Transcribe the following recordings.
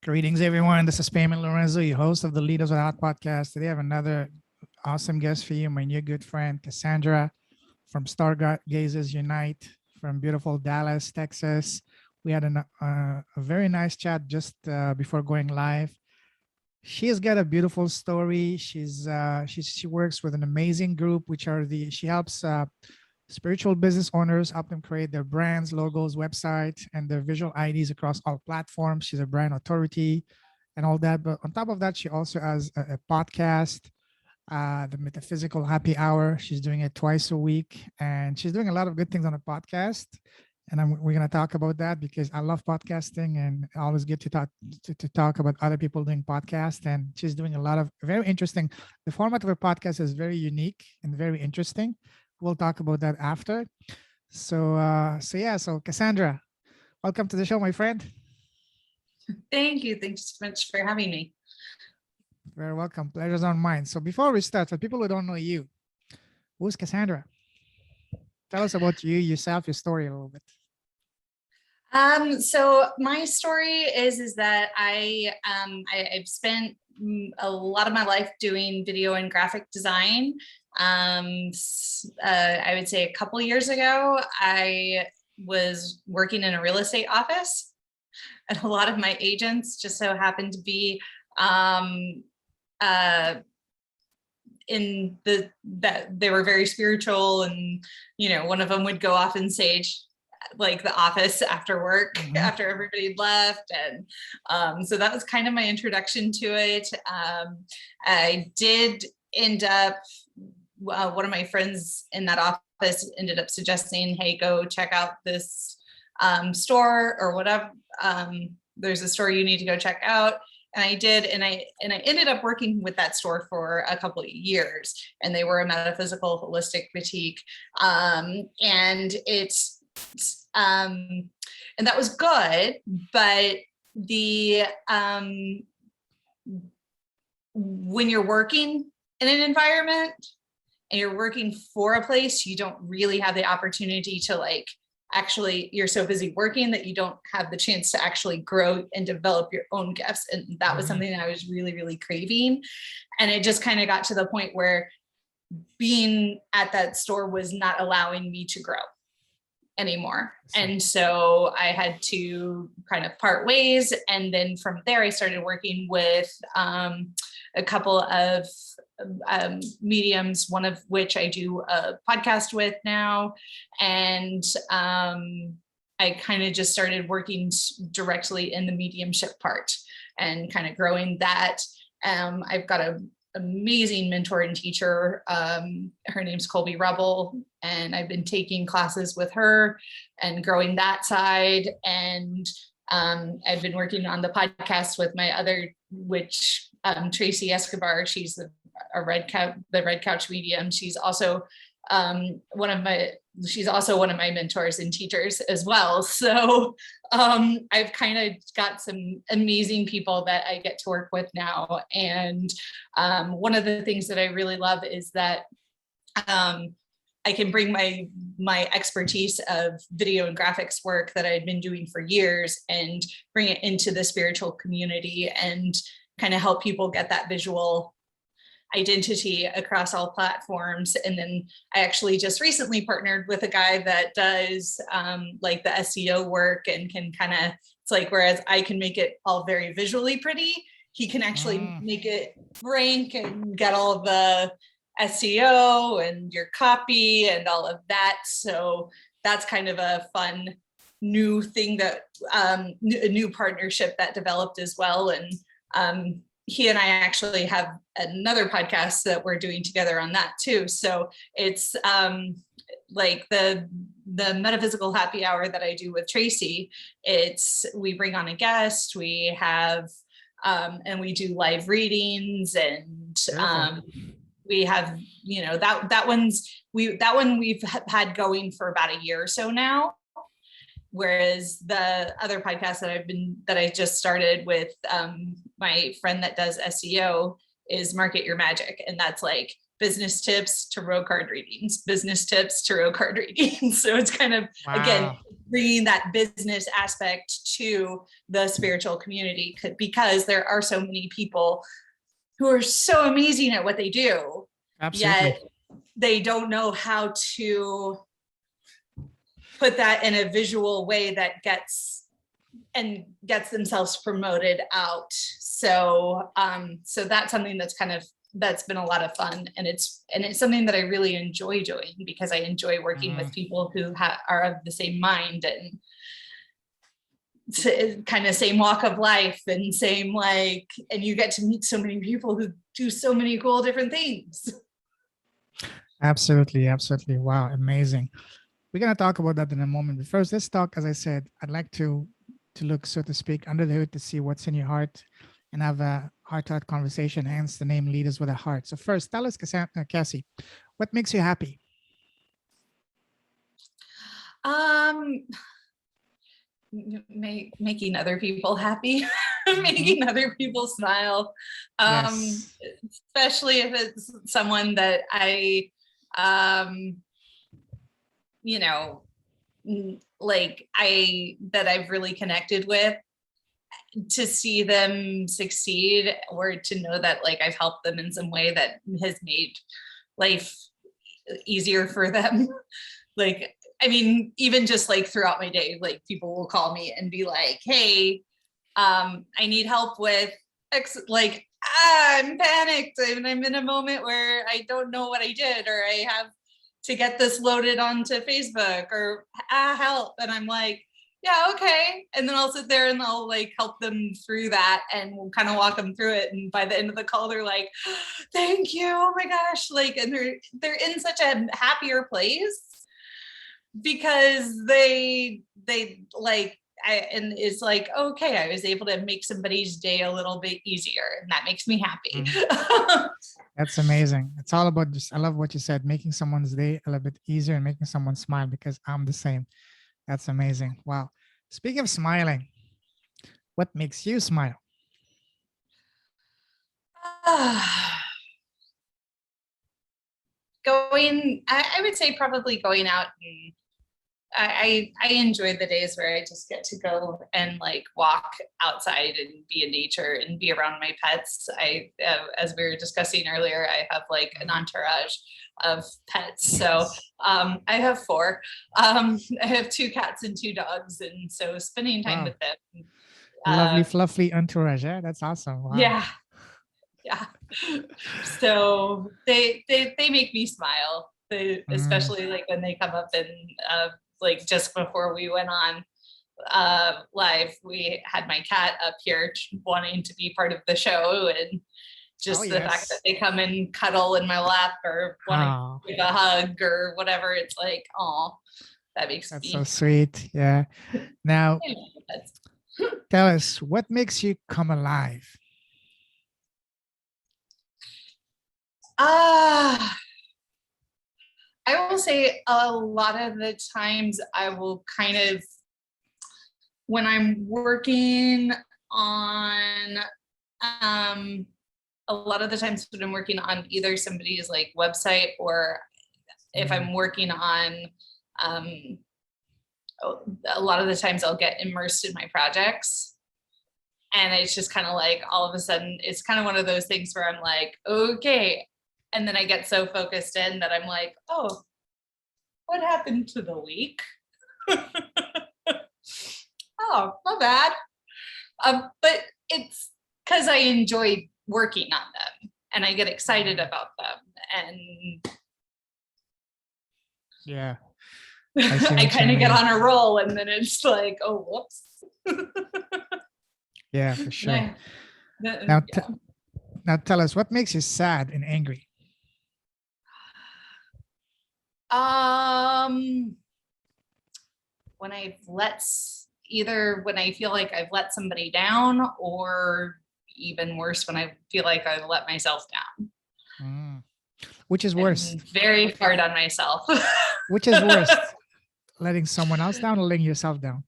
Greetings, everyone. This is Payman Lorenzo, your host of the Leaders Without podcast. Today, I have another awesome guest for you, my new good friend, Cassandra from Stargazers Unite from beautiful Dallas, Texas. We had a very nice chat just before going live. She has got a beautiful story. She works with an amazing group, which are she helps spiritual business owners, help them create their brands, logos, websites, and their visual IDs across all platforms. She's a brand authority and all that. But on top of that, she also has a podcast, the Metaphysical Happy Hour. She's doing it twice a week, and she's doing a lot of good things on the podcast. And we're going to talk about that because I love podcasting and I always get to talk about other people doing podcasts. And she's doing a lot of very interesting. The format of her podcast is very unique and very interesting. We'll talk about that after. So Cassandra, welcome to the show, my friend. Thank you. Thanks so much for having me. Very welcome. Pleasure's on mine. So before we start, for people who don't know you, who's Cassandra? Tell us about you, yourself, your story a little bit. So my story is that I've spent a lot of my life doing video and graphic design. I would say a couple years ago, I was working in a real estate office, and a lot of my agents just so happened to be that they were very spiritual, and one of them would go off and sage like the office after work, after everybody left, and so that was kind of my introduction to it. I did end up, one of my friends in that office ended up suggesting, hey, go check out this store or whatever. There's a store you need to go check out. And I did, and I ended up working with that store for a couple of years, and they were a metaphysical holistic boutique. And that was good, but when you're working in an environment and you're working for a place, you don't really have the opportunity to you're so busy working that you don't have the chance to actually grow and develop your own gifts. And that was something that I was really, really craving. And it just kind of got to the point where being at that store was not allowing me to grow anymore. And so I had to kind of part ways. And then from there, I started working with a couple of mediums, one of which I do a podcast with now. And I kind of just started working directly in the mediumship part and kind of growing that. I've got an amazing mentor and teacher. Her name's Colby Rebel, and I've been taking classes with her and growing that side. And I've been working on the podcast with my other, which Tracy Escobar, she's the Red Couch medium. She's also one of my mentors and teachers as well. So I've kind of got some amazing people that I get to work with now. And one of the things that I really love is that I can bring my expertise of video and graphics work that I'd been doing for years and bring it into the spiritual community and kind of help people get that visual identity across all platforms. And then I actually just recently partnered with a guy that does the SEO work and can kind of, it's like, whereas I can make it all very visually pretty, he can actually make it rank and get all of the SEO and your copy and all of that. So that's kind of a fun new thing that a new partnership that developed as well. And he and I actually have another podcast that we're doing together on that too. So it's like the Metaphysical Happy Hour that I do with Tracy. We bring on a guest, we have and we do live readings, and we have, that one we've had going for about a year or so now. Whereas the other podcast that I just started with my friend that does SEO is Market Your Magic. And that's business tips to row card readings, business tips to row card readings. So it's kind of, again, Wow. bringing that business aspect to the spiritual community, because there are so many people who are so amazing at what they do, Absolutely. yet they don't know how to put that in a visual way that gets themselves promoted out. So so that's something that's been a lot of fun, and it's something that I really enjoy doing, because I enjoy working with people who are of the same mind and kind of same walk of life and same and you get to meet so many people who do so many cool different things. Absolutely. Absolutely. Wow. Amazing. We're going to talk about that in a moment. But first, let's talk, as I said, I'd like to look, so to speak, under the hood to see what's in your heart and have a heart-to-heart conversation, hence the name Leaders with a Heart. So first, tell us, Cassie, what makes you happy? Making other people happy, making other people smile, Yes. especially if it's someone that I you know, that I've really connected with, to see them succeed, or to know that I've helped them in some way that has made life easier for them. I mean, even just throughout my day, people will call me and be like, hey, I need help with X, I'm panicked and I'm in a moment where I don't know what I did, or I have to get this loaded onto Facebook, or help. And I'm like, yeah, okay. And then I'll sit there and I'll help them through that, and we'll kind of walk them through it. And by the end of the call, they're like, thank you. Oh my gosh. And they're in such a happier place, because and it's okay, I was able to make somebody's day a little bit easier, and that makes me happy. That's amazing. It's all about just, I love what you said, making someone's day a little bit easier and making someone smile, because I'm the same. That's amazing. Wow. Speaking of smiling, what makes you smile? I would say probably going out, and I enjoy the days where I just get to go and walk outside and be in nature and be around my pets. As we were discussing earlier, I have an entourage of pets. So I have 4. I have 2 cats and 2 dogs, and so spending time with them. Lovely, fluffy entourage. Yeah, that's awesome. Wow. Yeah. So they make me smile. Especially when they come up and just before we went on live, we had my cat up here wanting to be part of the show, and just the fact that they come and cuddle in my lap, or want to give a hug or whatever, it's oh, that makes that's me so sweet. Yeah. Now, tell us, what makes you come alive? I will say a lot of the times I will kind of, when I'm working on, a lot of the times when I'm working on either somebody's website, or if I'm working on, a lot of the times I'll get immersed in my projects. And it's just kind of all of a sudden, it's kind of one of those things where I'm like, okay. And then I get so focused in that I'm like, oh, what happened to the week? Oh, not bad. But it's because I enjoy working on them, and I get excited about them. And yeah, I kind of get on a roll, and then it's oh, whoops. Yeah, for sure. Now, now tell us, what makes you sad and angry? When when I feel like I've let somebody down, or even worse, when I feel like I let myself down. Which is worse? I'm very hard on myself. Which is worse? Letting someone else down or letting yourself down?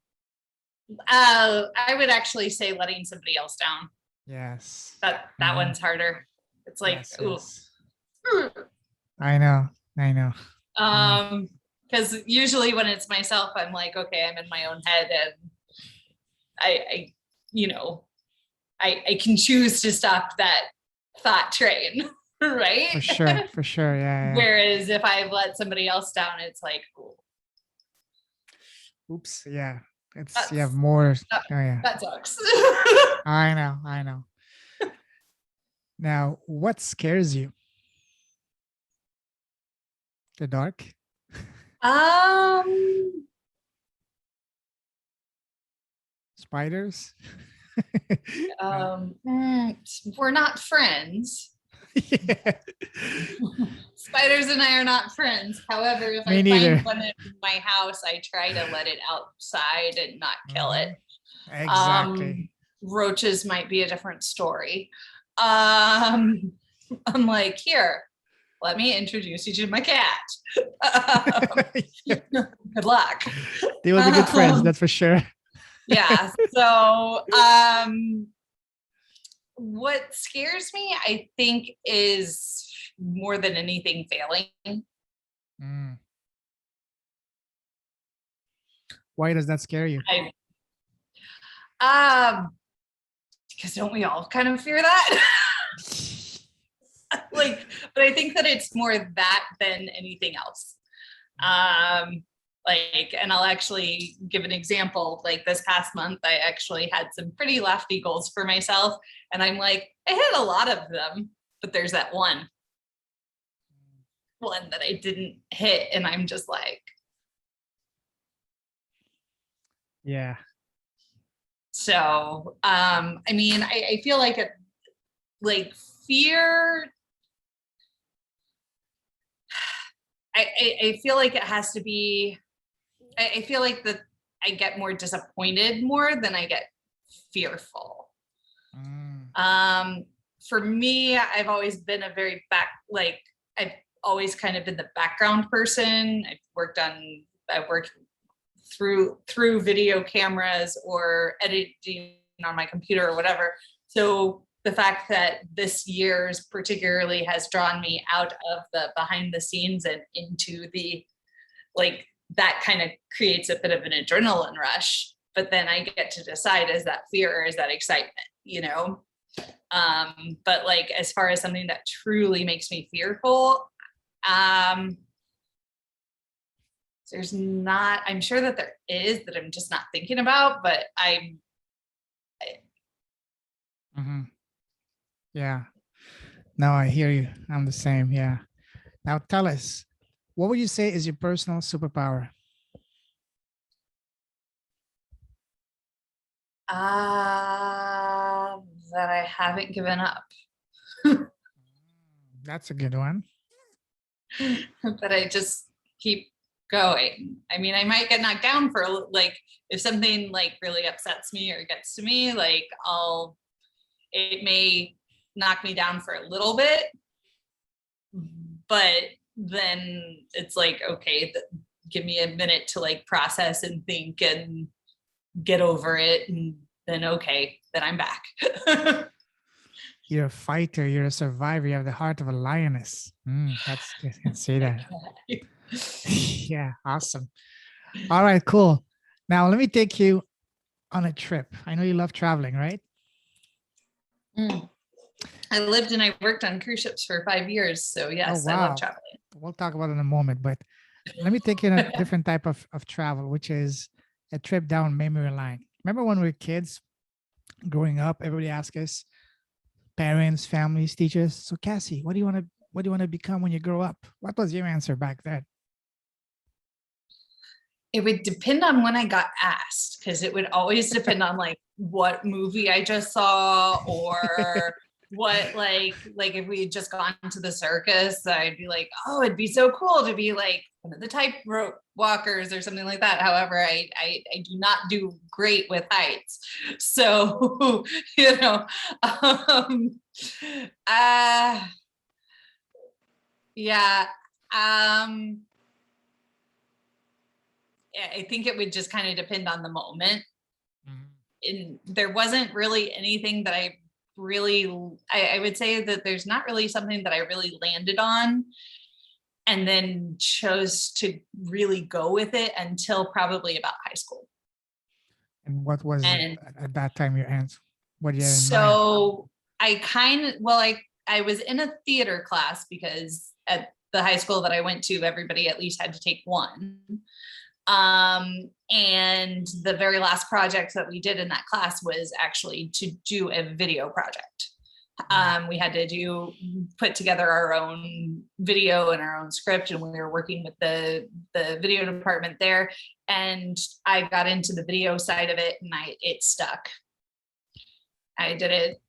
I would actually say letting somebody else down. Yes. That one's harder. It's yes, ooh. yes. I know. I know. Mm, Because usually when it's myself, I'm like, okay, I'm in my own head, and I you know, I can choose to stop that thought train, right? for sure. For sure. Yeah. Whereas if I let somebody else down, it's like, oh, Oops. Yeah. It's you have that's more. that, Oh yeah. that sucks. I know. I know. Now, what scares you? The dark? um, Spiders? No. we're not friends. Yeah. Spiders and I are not friends. However, if Me I find neither. one in my house, I try to let it outside and not kill it. Mhm. Exactly. Roaches might be a different story. Um, I'm like, here, let me introduce you to my cat. Good luck. They will be good friends, Um, that's for sure. yeah. So, what scares me, I think, is more than anything failing. Mm. Why does that scare you? Um, because don't we all kind of fear that? Like, but I think that it's more that than anything else. Um, like, and I'll actually give an example. Like this past month, I actually had some pretty lofty goals for myself, and I'm like, I hit a lot of them, but there's that one that I didn't hit, and I'm just like, Yeah. so. I mean, I feel like it, like fear. I feel like it has to be. I feel like that I get more disappointed more than I get fearful. Mm. Um, for me, I've always been a very like I've always kind of been the background person. I've worked through video cameras or editing on my computer or whatever. So the fact that this year's particularly has drawn me out of the behind the scenes and into the, like, that kind of creates a bit of an adrenaline rush, but then I get to decide, is that fear or is that excitement, you know? But like, as far as something that truly makes me fearful, um, there's not, I'm sure that there is, that I'm just not thinking about, but Mhm. Yeah. No, I hear you. I'm the same. Yeah. Now tell us, what would you say is your personal superpower? uh, that I haven't given up, That's a good one. that I just keep going. I mean, I might get knocked down for like, if something like really upsets me or gets to me, like it may knock me down for a little bit, but then it's like, okay, give me a minute to like process and think and get over it, and then okay, then I'm back. You're a fighter. You're a survivor. You have the heart of a lioness. That's good. I can say that. Yeah. Awesome. All right. Cool. Now let me take you on a trip. I know you love traveling, right? Mm. I lived and I worked on cruise ships for 5 years, so Oh, yes, I love wow. traveling. We'll talk about it in a moment, but let me take you on a different type of travel, which is a trip down memory lane. Remember when we were kids growing up, everybody asked us, parents, families, teachers. So Cassie, what do you want to become when you grow up? What was your answer back then? It would depend on when I got asked, because it would always depend on like what movie I just saw, or what, like if we had just gone to the circus, I'd be like, oh, it'd be so cool to be like one of the tightrope walkers or something like that. However, I do not do great with heights, so you know, um, uh, yeah, I think it would just kind of depend on the moment. Mhm. And there wasn't really anything that I really, I would say that there's not really something that I really landed on. and then chose to really go with it until probably about high school. And what was And at that time your answer? What do you have in mind? so I was in a theater class because at the high school that I went to, everybody at least had to take one. And the very last project that we did in that class was actually to do a video project. We had to put together our own video and our own script, and we were working with the video department there. And I got into the video side of it, and it stuck. I did it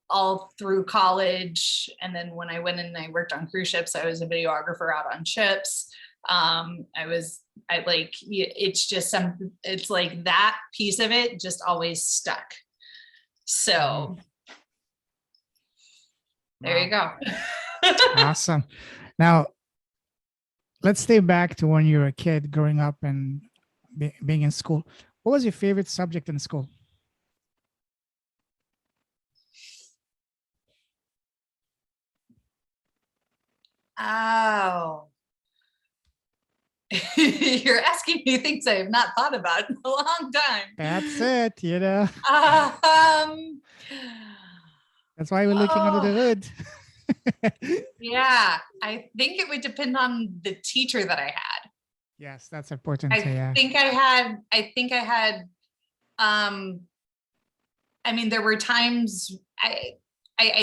all through college, and then when I went in and I worked on cruise ships, I was a videographer out on ships. It's just something, it's like that piece of it just always stuck. So there you go. Awesome. Now, let's stay back to when you were a kid growing up and being in school. What was your favorite subject in school? Oh. You're asking me things I have not thought about in a long time. That's it, you know. That's why we're looking under the hood. Yeah, I think it would depend on the teacher that I had. Yes, that's important. I think I had, I mean, there were times I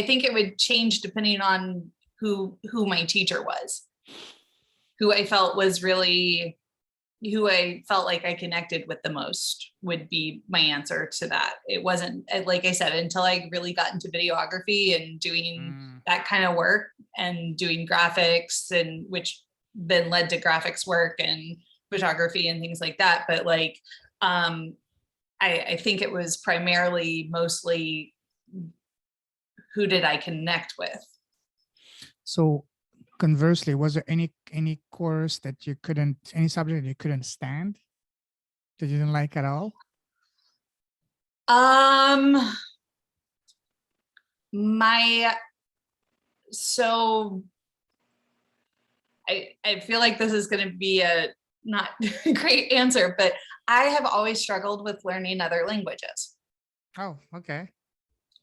think it would change depending on who my teacher was, who I felt like I connected with the most would be my answer to that. It wasn't, like I said, until I really got into videography and doing that kind of work and doing graphics, and which then led to graphics work and photography and things like that. But like, I think it was mostly who did I connect with? So conversely, was there any course that any subject that you couldn't stand, that you didn't like at all? I feel like this is going to be a not great answer, but I have always struggled with learning other languages. Oh, okay.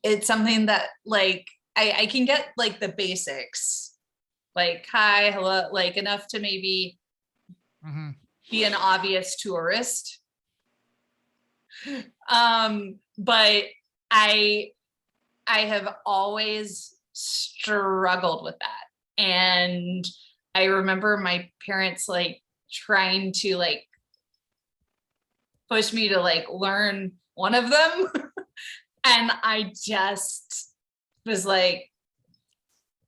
It's something that like I can get like the basics, like hi, hello, like enough to maybe be an obvious tourist. But I have always struggled with that. And I remember my parents like trying to like push me to like learn one of them. And I just was like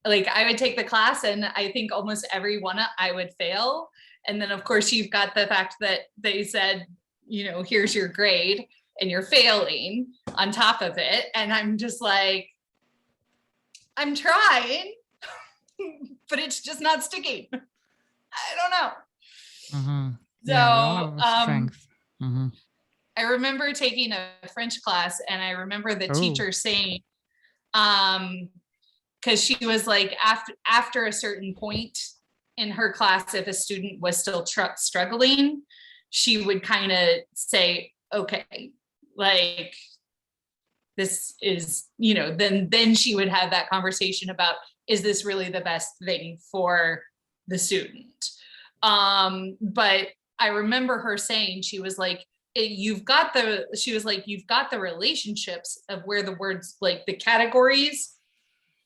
I would take the class, and I think almost every one I would fail. And then of course you've got the fact that they said, you know, here's your grade and you're failing on top of it. And I'm just like, I'm trying, but it's just not sticking. I don't know. So I remember taking a French class, and I remember the teacher saying, because she was like, after a certain point in her class, if a student was still struggling, she would kind of say, okay, like this is, you know, then she would have that conversation about, is this really the best thing for the student? But I remember her saying, she was like, you've got the relationships of where the words, like the categories,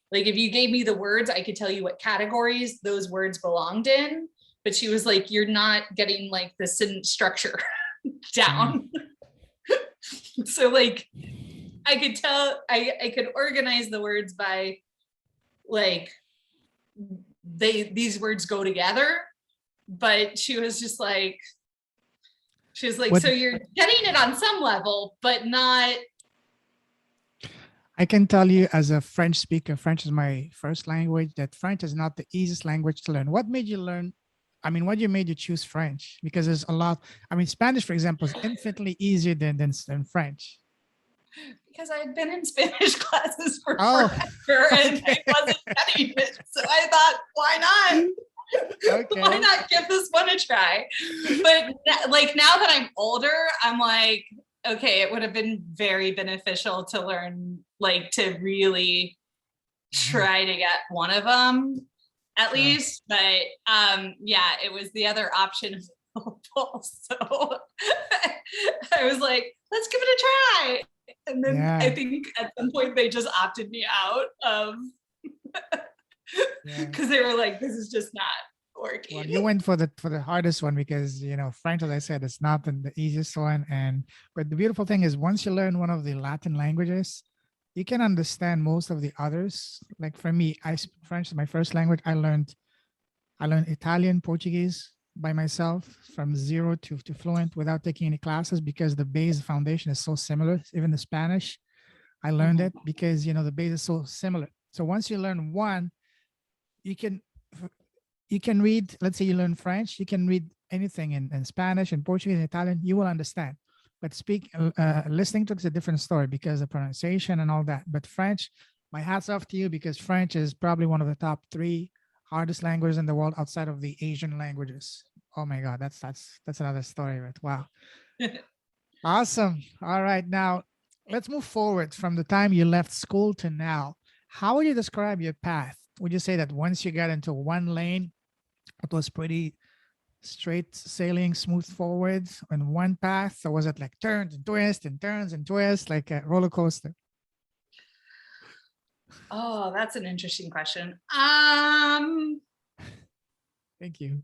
like if you gave me the words, I could tell you what categories those words belonged in. But she was like, you're not getting like the sentence structure down. So like, I could tell, I could organize the words by like, these words go together. But she was just like, so you're getting it on some level, but not. I can tell you as a French speaker, French is my first language, that French is not the easiest language to learn. What made you learn? I mean, what made you choose French? Because there's a lot. I mean, Spanish, for example, is infinitely easier than French. Because I had been in Spanish classes for forever and I wasn't getting it. So I thought, why not? Okay. Why not give this one a try? But like now that I'm older, I'm like, okay, it would have been very beneficial to learn, like to really try to get one of them at Sure. least. But yeah, it was the other option available. So I was like, let's give it a try. And then I Yeah. think at some point they just opted me out of Yeah. because they were like, this is just not Well, working. you went for the hardest one because French, as I said, it's not the easiest one. And but the beautiful thing is once you learn one of the Latin languages, you can understand most of the others. Like for me, French is my first language. I learned Italian, Portuguese by myself from zero to fluent without taking any classes because the base foundation is so similar. Even the Spanish, I learned it because the base is so similar. So once you learn one, you can you can read. Let's say you learn French, you can read anything in Spanish and Portuguese and Italian. You will understand. But listening to it's a different story because the pronunciation and all that. But French, my hats off to you because French is probably one of the top three hardest languages in the world outside of the Asian languages. Oh my God, that's another story, right? Wow. Awesome. All right. Now let's move forward from the time you left school to now. How would you describe your path? Would you say that once you got into one lane, it was pretty straight sailing, smooth forward on one path? Or was it like turns and twists and turns and twists, like a roller coaster? Oh, that's an interesting question. Thank you.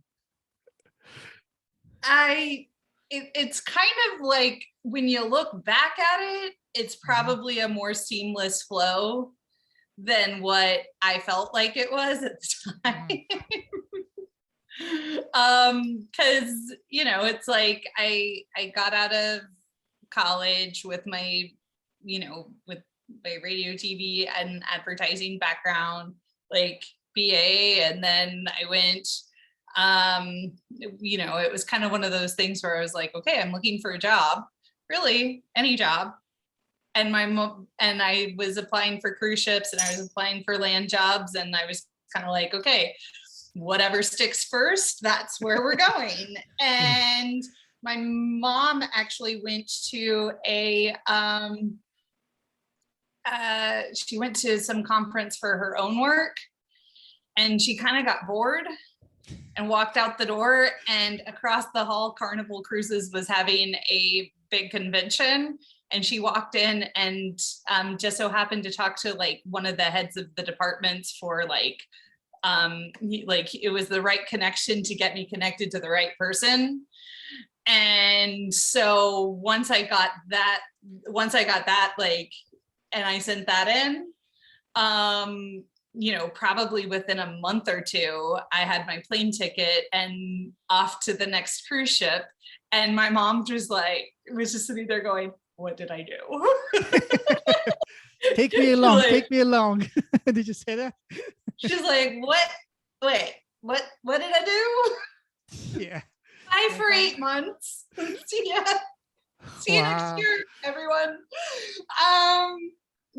It's kind of like when you look back at it, it's probably a more seamless flow than what I felt like it was at the time. Because it's like I got out of college with my with my radio, TV, and advertising background, like BA, and then I went. It was kind of one of those things where I was like, okay, I'm looking for a job, really any job. And my mom and I was applying for cruise ships and I was applying for land jobs, and I was kind of like, okay, whatever sticks first, that's where we're going. And my mom actually went to she went to some conference for her own work, and she kind of got bored and walked out the door, and across the hall, Carnival Cruises was having a big convention, and she walked in and just so happened to talk to like one of the heads of the departments for like it was the right connection to get me connected to the right person. And so once I got that like, and I sent that in, probably within a month or two, I had my plane ticket and off to the next cruise ship. And my mom was just sitting there going, what did I do? Take me along. Like, Take me along. Did you say that? she's like, what? Wait, what did I do? Yeah. Bye for 8 months. See ya. See you next year, everyone.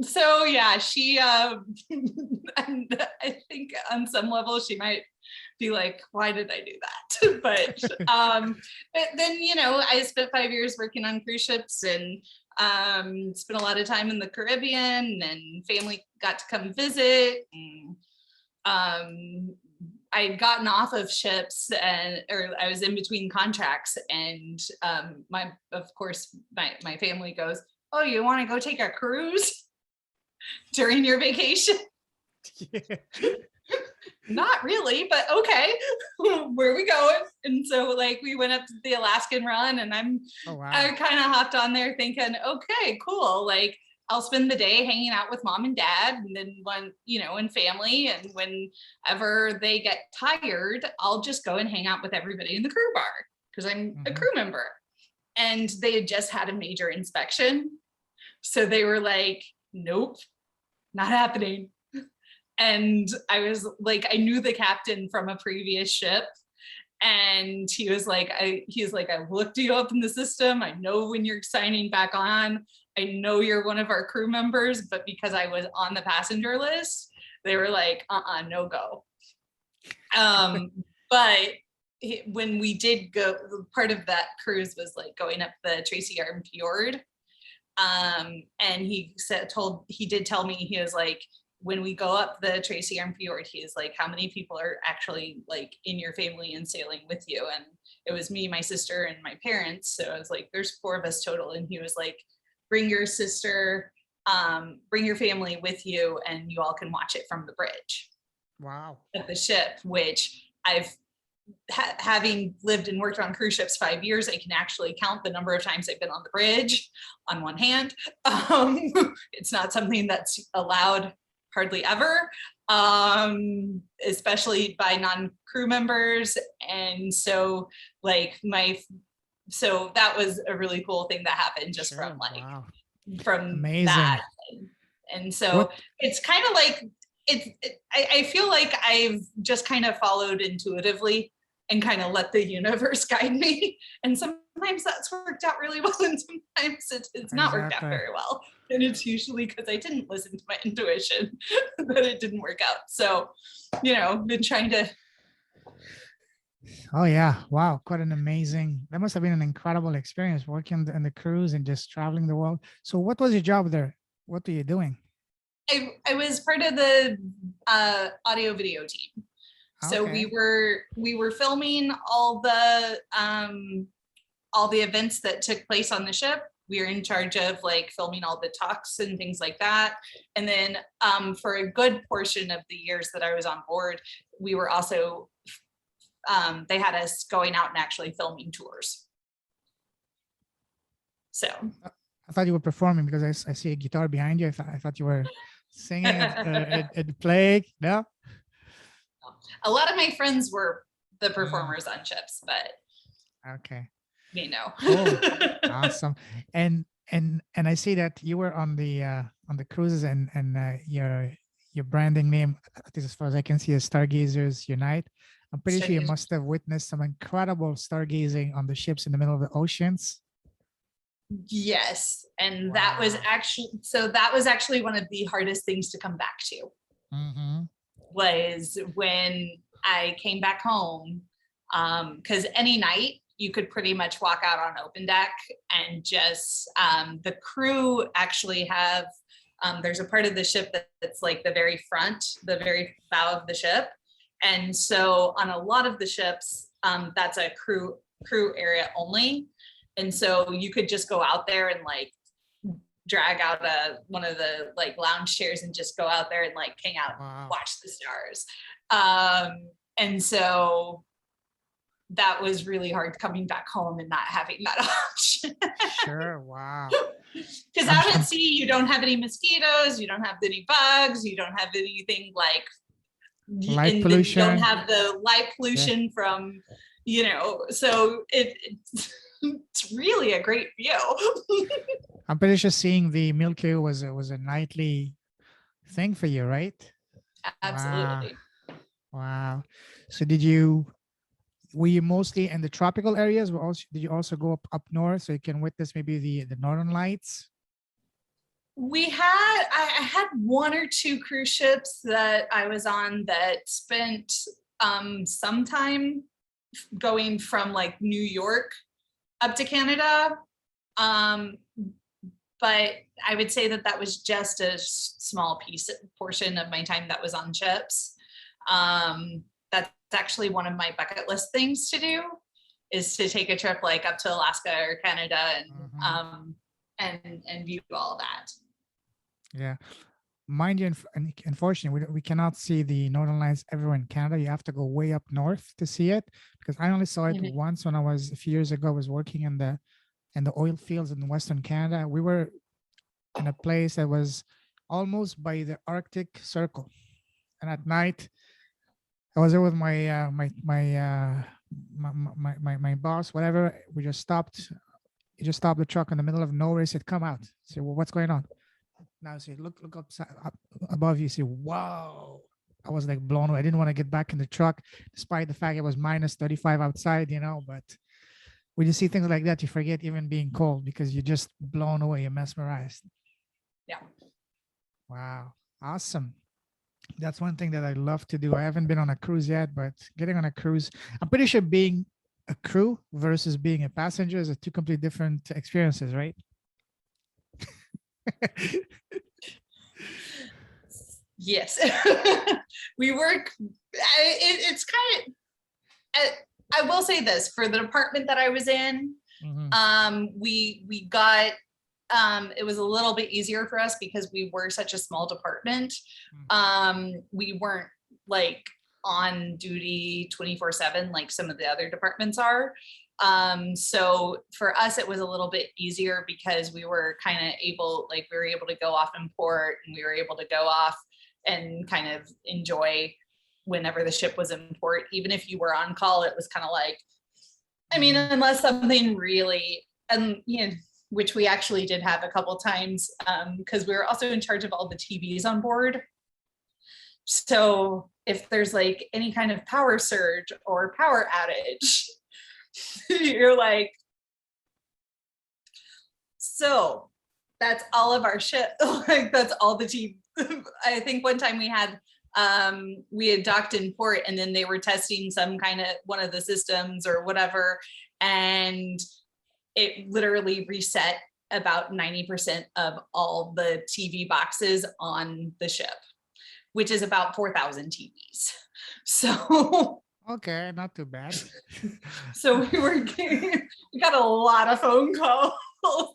So yeah, she and I think on some level she might be like, why did I do that? But then I spent 5 years working on cruise ships and spent a lot of time in the Caribbean, and family got to come visit. And I had gotten off of ships or I was in between contracts, and my family goes, oh, you want to go take a cruise during your vacation? Yeah. Not really, but okay. Where are we going? And so like we went up to the Alaskan run, and Oh, wow. I kind of hopped on there thinking, okay, cool. Like I'll spend the day hanging out with mom and dad, and then and family. And whenever they get tired, I'll just go and hang out with everybody in the crew bar because I'm a crew member. And they had just had a major inspection. So they were like, nope, not happening. And I was like, I knew the captain from a previous ship. And he was like, I looked you up in the system. I know when you're signing back on. I know you're one of our crew members, but because I was on the passenger list, they were like, no go. but when we did go, part of that cruise was like going up the Tracy Arm Fjord. And he did tell me, he was like, when we go up the Tracy Arm Fjord, he is like, how many people are actually like in your family and sailing with you? And it was me, my sister, and my parents. So I was like, there's 4 of us total. And he was like, bring your sister, bring your family with you, and you all can watch it from the bridge. Wow. Of the ship, which I've having lived and worked on cruise ships 5 years, I can actually count the number of times I've been on the bridge on one hand. It's not something that's allowed hardly ever, especially by non-crew members. And so like so that was a really cool thing that happened just from like, wow. from Amazing. that. And so it's kind of like, I feel like I've just kind of followed intuitively and kind of let the universe guide me. And sometimes that's worked out really well, and sometimes it's not worked out very well. And it's usually because I didn't listen to my intuition that it didn't work out. So, been trying to. Oh yeah. Wow. Quite an amazing, that must have been an incredible experience working in the cruise and just traveling the world. So what was your job there? What were you doing? I was part of the audio video team. So we were filming all the events that took place on the ship. We were in charge of like filming all the talks and things like that. And then for a good portion of the years that I was on board, we were also they had us going out and actually filming tours. So I thought you were performing because I see a guitar behind you. I thought you were singing and playing. No. A lot of my friends were the performers on ships, but okay, Oh, awesome. And I see that you were on the cruises, and your branding name, at least as far as I can see, is Stargazers Unite. I'm pretty sure you must have witnessed some incredible stargazing on the ships in the middle of the oceans. Yes, and that was actually one of the hardest things to come back to. Was when I came back home, because any night you could pretty much walk out on open deck and just the crew actually have there's a part of the ship that's like the very front, the very bow of the ship. And so on a lot of the ships, that's a crew area only. And so you could just go out there and like drag out one of the like lounge chairs and just go out there and like hang out and watch the stars. And so that was really hard coming back home and not having that option. Sure. Wow. Because out at sea, you don't have any mosquitoes, you don't have any bugs, you don't have anything like light pollution. You don't have the light pollution from, so it's really a great view. I'm pretty sure seeing the Milky Way was a nightly thing for you, right? Absolutely. Wow. So were you mostly in the tropical areas? Did you also go up north so you can witness maybe the northern lights? I had 1 or 2 cruise ships that I was on that spent some time going from like New York up to Canada. But I would say that was just a small portion of my time that was on ships. That's actually one of my bucket list things to do, is to take a trip like up to Alaska or Canada and view all that. Yeah. Mind you, unfortunately, we cannot see the northern lights everywhere in Canada. You have to go way up north to see it, because I only saw it once when a few years ago, I was working in the oil fields in Western Canada. We were in a place that was almost by the Arctic Circle. And at night, I was there with my boss, whatever. We just stopped. He just stopped the truck in the middle of nowhere. He said, "Come out." I said, "Well, what's going on?" Now I said, look up above you. See, wow. I was like blown away. I didn't want to get back in the truck, despite the fact it was minus 35 outside, but when you see things like that, you forget even being cold because you're just blown away. You're mesmerized. Yeah. Wow. Awesome. That's one thing that I love to do. I haven't been on a cruise yet, but getting on a cruise, I'm pretty sure being a crew versus being a passenger is a two completely different experiences, right? Yes. We work, it's kind of, I will say this, for the department that I was in, Mhm. we got, it was a little bit easier for us because we were such a small department. We weren't like on duty 24/7 like some of the other departments are. So for us, it was a little bit easier because we were kind of able, like we were able to go off in port, and we were able to go off and kind of enjoy whenever the ship was in port. Even if you were on call, it was kind of like, I mean, Mhm. unless something really, and you know, which we actually did have a couple times, because we were also in charge of all the TVs on board. So if there's like any kind of power surge or power outage, you're like, so that's all of our shit. Like that's all the TV. I think one time we had docked in port, and then they were testing some kind of one of the systems or whatever, and it literally reset about 90% of all the TV boxes on the ship, which is about 4,000 TVs. So, Okay, not too bad. so we got a lot of phone calls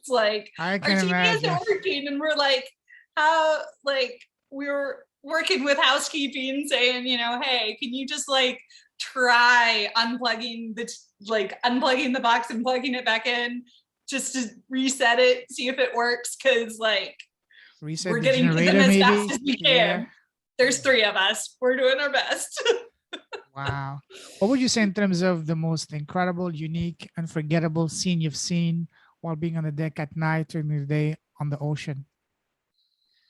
like, I our can TV imagine. isn't working, and we're like, how, like we were working with housekeeping saying, you know, hey, can you just like try unplugging unplugging the box and plugging it back in just to reset it, see if it works, because like Reset we're the getting to them generator, as fast maybe. as we Yeah. can. There's three of us, we're doing our best. Wow. What would you say in terms of the most incredible, unique, unforgettable scene you've seen while being on the deck at night during the day on the ocean,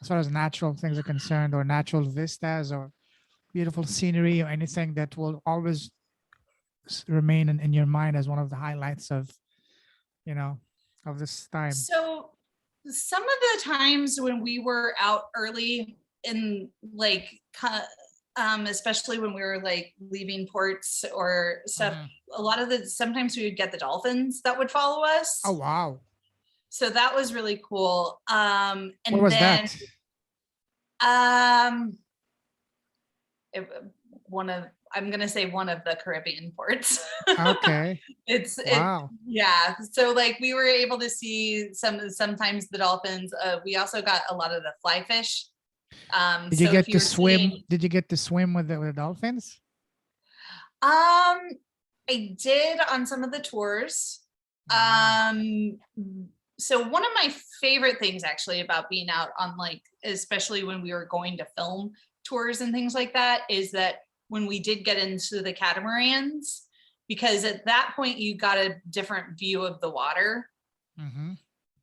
as far as natural things are concerned, or natural vistas, or beautiful scenery, or anything that will always remain in your mind as one of the highlights of, you know, of this time? So some of the times when we were out early in like especially when we were like leaving ports or stuff, Mhm. a lot of the sometimes we would get the dolphins that would follow Oh, us. wow. So that was really cool. What And was then that? um it, one of I'm gonna say one of the Caribbean ports. Okay. It Wow. yeah. So like we were able to see sometimes the dolphins. We also got a lot of the fly fish. Did you So if get you to were swim? seeing, Did you get to swim with the dolphins? I did on some of the tours. Wow. Um, so one of my favorite things actually about being out on like, especially when we were going to film tours and things like that, is that when we did get into the catamarans, because at that point you got a different view of the water Mm-hmm.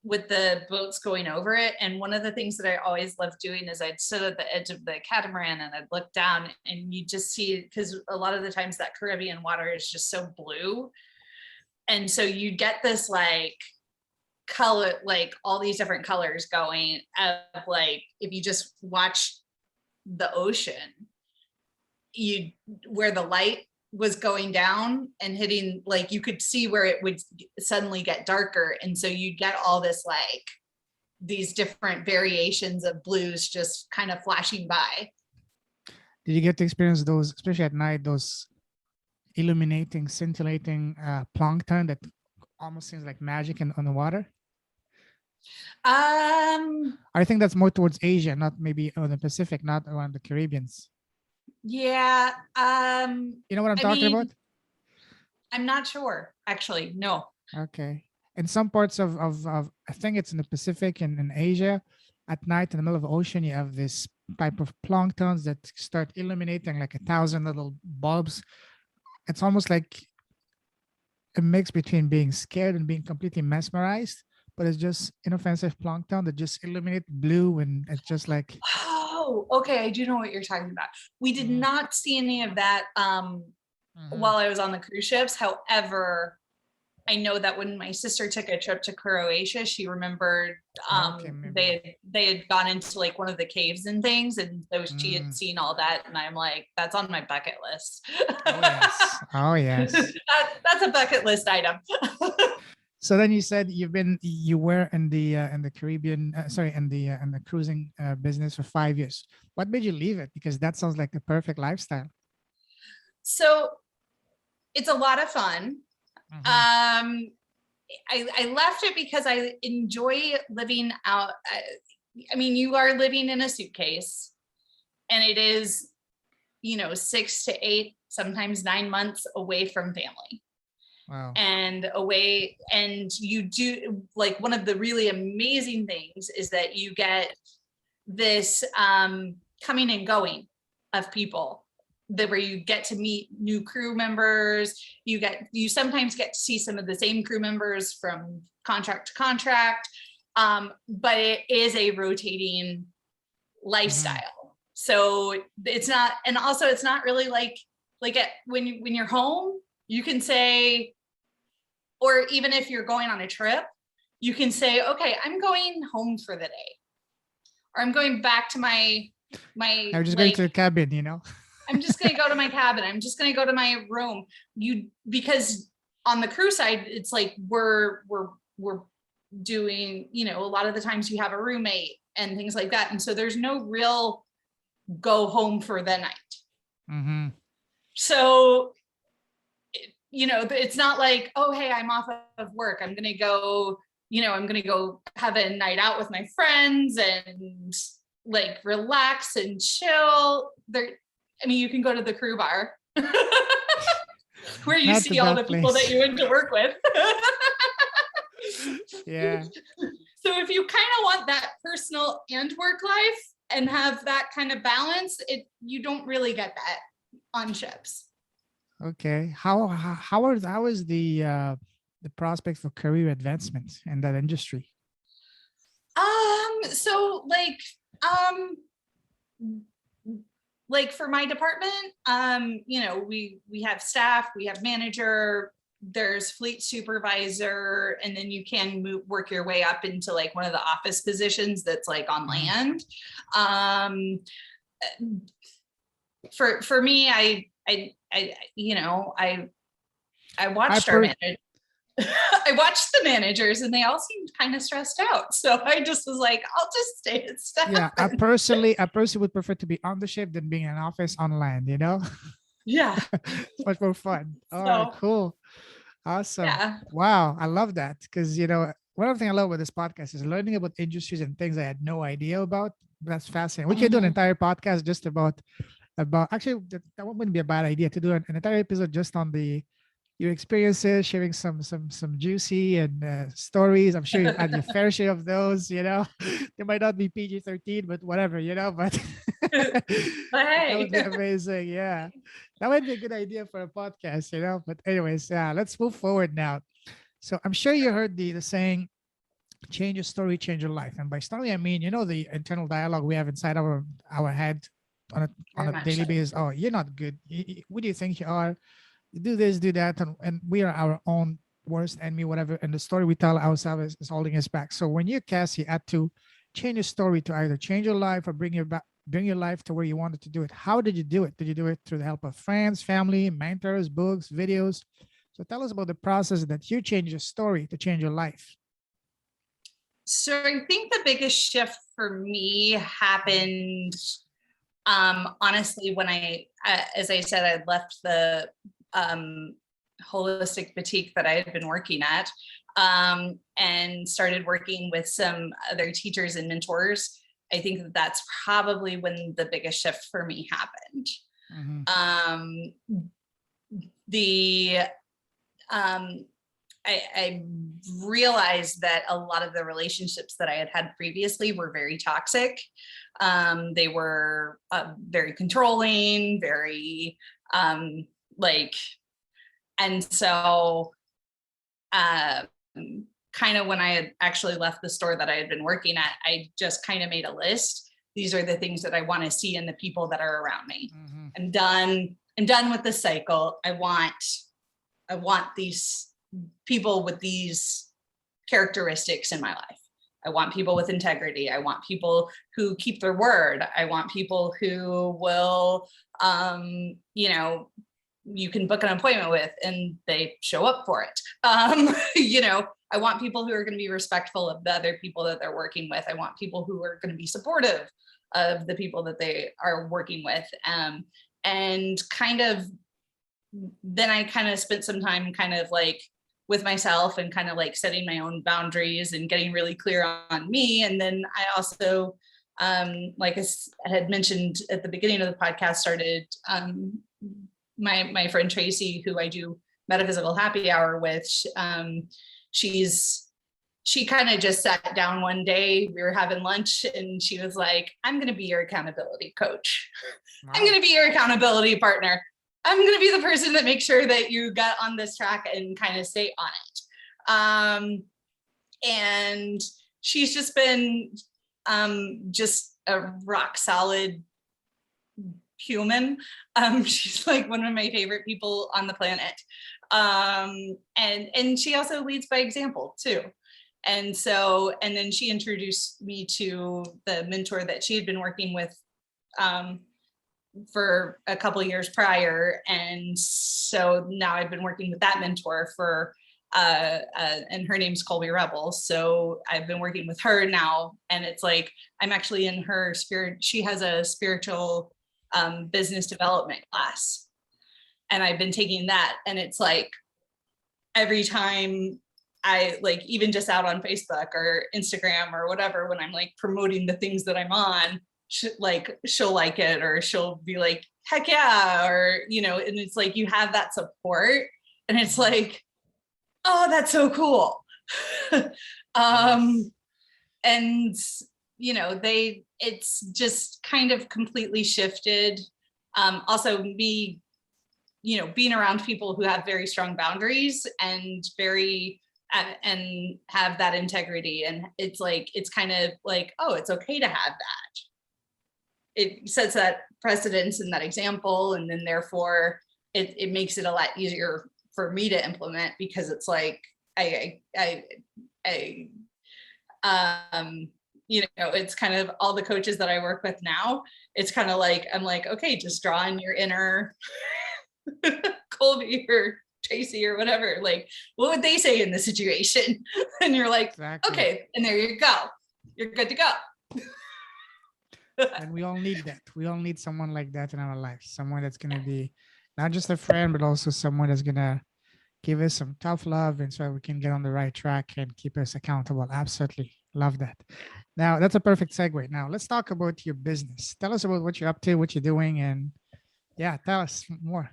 with the boats going over it. And one of the things that I always loved doing is I'd sit at the edge of the catamaran and I'd look down, and you just see, because a lot of the times that Caribbean water is just so blue. And so you get this like color, like all these different colors going of like, if you just watch the ocean, you, where the light was going down and hitting, like you could see where it would suddenly get darker. And so you'd get all this like these different variations of blues just kind of flashing by. Did you get to experience those, especially at night, those illuminating, scintillating plankton that almost seems like magic on the water? Um, I think that's more towards Asia, not maybe on the Pacific, not around the Caribbeans. yeah. You know what I'm I talking about? mean, I'm not sure actually. No. Okay. In some parts of I think it's in the Pacific and in Asia, at night in the middle of the ocean, you have this type of planktons that start illuminating like 1,000 little bulbs. It's almost like a mix between being scared and being completely mesmerized, but it's just inoffensive plankton that just illuminate blue, and it's just like, Oh, okay. I do know what you're talking about. We did mm, not see any of that mhm. while I was on the cruise ships. However, I know that when my sister took a trip to Croatia, she remembered Okay, maybe. they had gone into like one of the caves and things, and so she had Mm. seen all that, and I'm like, that's on my bucket list. Oh yes. Oh yes. That's a bucket list item. So then you said you were in the Caribbean, sorry, in the cruising business for 5 years. What made you leave it? Because that sounds like the perfect lifestyle. So it's a lot of fun. Mhm. I left it because I enjoy living out. I mean, you are living in a suitcase, and it is, 6 to 8, sometimes 9 months away from family. Wow. And away, and you do, like, one of the really amazing things is that you get this coming and going of people, that where you get to meet new crew members. You sometimes get to see some of the same crew members from contract to contract, but it is a rotating Mhm. lifestyle. So it's not, and also it's not really like when you're home, you can say, or even if you're going on a trip, you can say, okay, I'm going home for the day, or I'm going back to my I'm just going like, to the cabin, you know? I'm just going to go to my cabin. I'm just going to go to my room. Because on the crew side, it's like we're doing, a lot of the times you have a roommate and things like that. And so there's no real go home for the night. Mm-hmm. So, it's not like, oh, hey, I'm off of work, I'm going to go, I'm going to go have a night out with my friends and like relax and chill there. I mean, you can go to the crew bar where you Not to see all the that people that place. you went to work with. Yeah. So if you kind of want that personal and work life and have that kind of balance, you don't really get that on ships. Okay. How is the prospect for career advancement in that industry? So like for my department, we have staff, we have manager, there's fleet supervisor, and then you can work your way up into like one of the office positions that's like on Mhm. land. For me, I I watched our per manager. I watched the managers and they all seemed kind of stressed out. So I just was like, I'll just stay at staff. Yeah, I personally would prefer to be on the ship than being in an office on land, you know? Yeah. It's much more fun. All right, So cool. Awesome. yeah. Wow, I love that because one of the things I love about this podcast is learning about industries and things I had no idea about. That's fascinating. We could do an Mhm. entire podcast just about actually that wouldn't be a bad idea to do an entire episode just on the your experiences, sharing some juicy and stories. I'm sure you've had your fair share of those. They might not be PG-13, but whatever. But But that hey. would be amazing. Yeah, that would be a good idea for a podcast. But anyways, yeah, let's move forward now. So I'm sure you heard the saying, "Change your story, change your life." And by story, I mean the internal dialogue we have inside our head on a Very much daily so. basis. Oh, you're not good. Who do you think you are? You do this, do that, and we are our own worst enemy, whatever. And the story we tell ourselves is holding us back. So when you, Cassie, had to change your story to either change your life or bring your life to where you wanted to do it, how did you do it? Did you do it through the help of friends, family, mentors, books, videos? So tell us about the process that you changed your story to change your life. So I think the biggest shift for me happened, honestly, when as I said, I left the holistic boutique that I had been working at, and started working with some other teachers and mentors. I think that's probably when the biggest shift for me happened. Mm-hmm. The I realized that a lot of the relationships that I had had previously were very toxic. They were very controlling, very like, and so kind of when I had actually left the store that I had been working at, I just kind of made a list. These are the things that I want to see in the people that are around me. Mm-hmm. I'm done with the cycle. I want people with these characteristics in my life. I want people with integrity. I want people who keep their word. I want people who will, you know, you can book an appointment with and they show up for it. You know, I want people who are going to be respectful of the other people that they're working with. I want people who are going to be supportive of the people that they are working with. And kind of, then I kind of spent some time kind of like with myself and kind of like setting my own boundaries and getting really clear on me. And then I also, like I had mentioned at the beginning of the podcast, started my friend Tracy, who I do metaphysical happy hour with. She kind of just sat down one day, we were having lunch, and she was like, I'm going to be your accountability coach. Wow. I'm going to be your accountability partner. I'm going to be the person that makes sure that you get on this track and kind of stay on it. And she's just been just a rock solid human. She's like one of my favorite people on the planet. And she also leads by example too. And so, and then she introduced me to the mentor that she had been working with for a couple of years prior. And so now I've been working with that mentor for, and her name's Colby Rebel. So I've been working with her now, and it's like, I'm actually in her spirit. She has a spiritual business development class. And I've been taking that, and it's like, every time I like, even just out on Facebook or Instagram or whatever, when I'm like promoting the things that I'm on, she'll like it, or she'll be like, heck yeah, or, you know, and it's like, you have that support, and it's like, oh, that's so cool. And, you know, it's just kind of completely shifted. Also me, you know, being around people who have very strong boundaries and and have that integrity. And it's like, it's kind of like, oh, it's okay to have that. It sets that precedence and that example. And then therefore it makes it a lot easier for me to implement, because it's like, you know, it's kind of all the coaches that I work with now. It's kind of like, I'm like, okay, just draw in your inner Colby or Tracy or whatever. Like, what would they say in this situation? And you're like, exactly. Okay, and there you go. You're good to go. And we all need that. We all need someone like that in our life. Someone that's going to be not just a friend, but also someone that's going to give us some tough love, and so we can get on the right track and keep us accountable. Absolutely. Love that. Now, that's a perfect segue. Now, let's talk about your business. Tell us about what you're up to, what you're doing, and yeah, tell us more.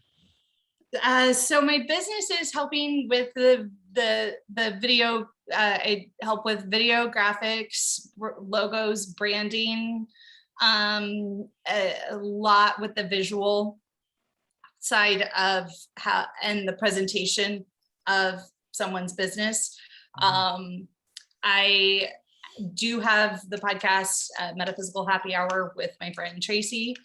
So my business is helping with the video. I help with video graphics, logos, branding, a lot with the visual side of how, and the presentation of someone's business. I do have the podcast Metaphysical Happy Hour with my friend Tracy.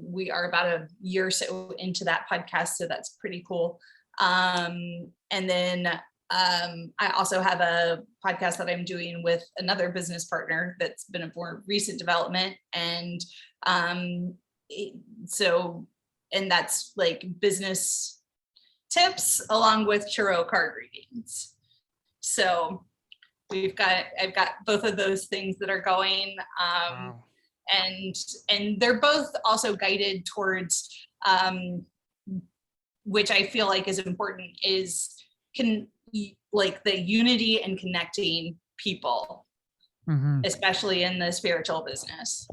We are about a year or so into that podcast, so that's pretty cool. And then I also have a podcast that I'm doing with another business partner that's been a more recent development. And and that's like business tips along with tarot card readings. So I've got both of those things that are going. Wow. And they're both also guided towards, which I feel like is important, is like the unity and connecting people, especially in the spiritual business.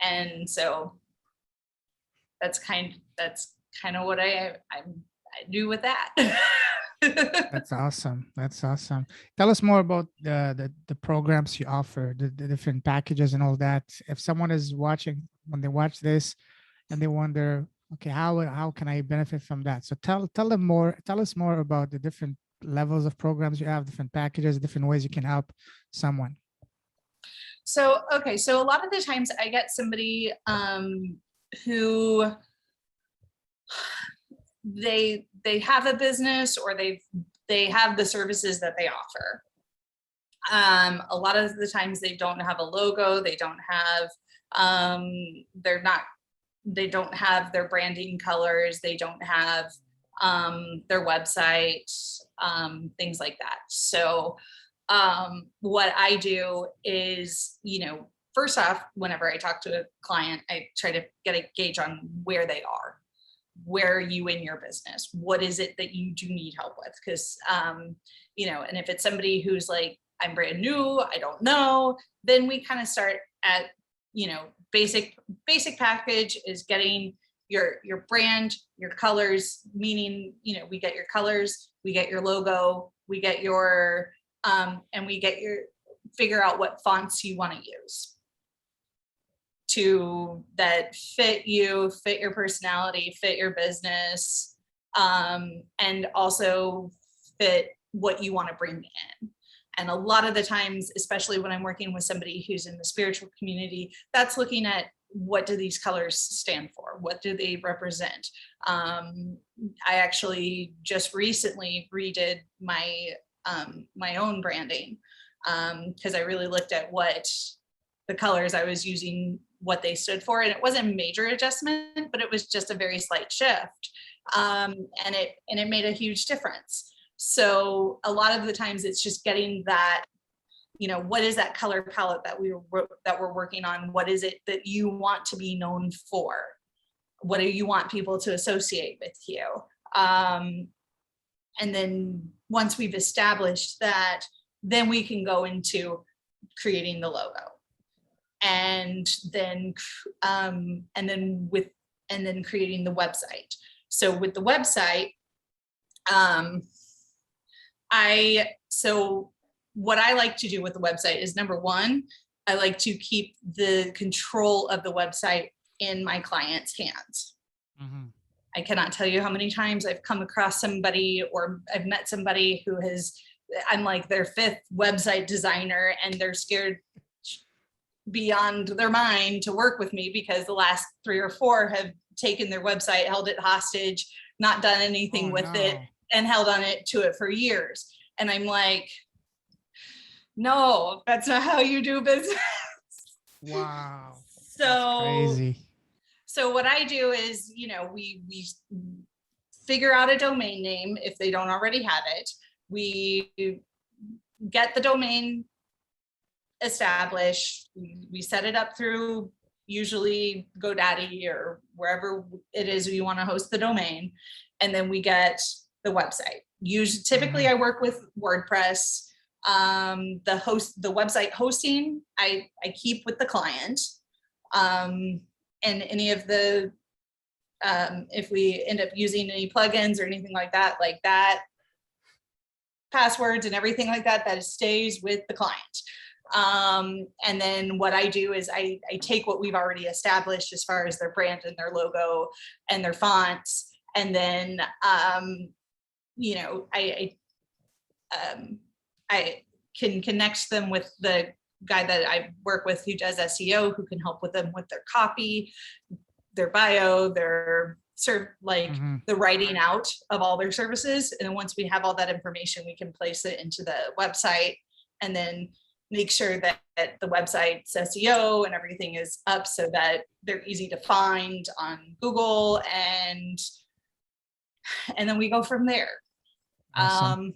And so that's kind of what I do with that. That's awesome. That's awesome. Tell us more about the programs you offer, the different packages and all that. If someone is watching, when they watch this and they wonder, okay, how can I benefit from that? So tell us more about the different levels of programs you have, different packages, different ways you can help someone. So, okay. So a lot of the times I get somebody who they have a business or they have the services that they offer. A lot of the times they don't have a logo, they don't have they don't have their branding colors, they don't have their website, things like that. So what I do is, first off, whenever I talk to a client, I try to get a gauge on where they are. Where are you in your business? What is it that you do need help with? Because, and if it's somebody who's like, I'm brand new, I don't know, then we kind of start at, basic package is getting your brand, your colors, meaning, we get your colors, we get your logo, we get your, and we get your, figure out what fonts you want to use that fit you, fit your personality, fit your business, and also fit what you want to bring in. And a lot of the times, especially when I'm working with somebody who's in the spiritual community, that's looking at what do these colors stand for? What do they represent? I actually just recently redid my my own branding because I really looked at what the colors I was using, what they stood for, and it wasn't a major adjustment, but it was just a very slight shift, and it made a huge difference. So a lot of the times it's just getting that, what is that color palette that we're working on? What is it that you want to be known for? What do you want people to associate with you? And then once we've established that, then we can go into creating the logo. And then creating the website. So with the website, so what I like to do with the website is, number one, I like to keep the control of the website in my client's hands. Mm-hmm. I cannot tell you how many times I've come across somebody or I've met somebody who I'm like their fifth website designer, and they're scared beyond their mind to work with me because the last 3 or 4 have taken their website, held it hostage, not done anything with it, and held on to it for years. And I'm like, no, that's not how you do business. Wow. So that's crazy. So what I do is, we figure out a domain name if they don't already have it. We get the domain established. We set it up through usually GoDaddy or wherever it is you want to host the domain, and then we get the website. Typically, I work with WordPress. The website hosting I keep with the client, and any of the if we end up using any plugins or anything like that, passwords and everything like that, that stays with the client. And then what I do is I take what we've already established as far as their brand and their logo and their fonts, and then I can connect them with the guy that I work with who does SEO, who can help with them with their copy, their bio, their the writing out of all their services. And then once we have all that information, we can place it into the website and then make sure that the website's SEO and everything is up so that they're easy to find on Google, and then we go from there. Awesome.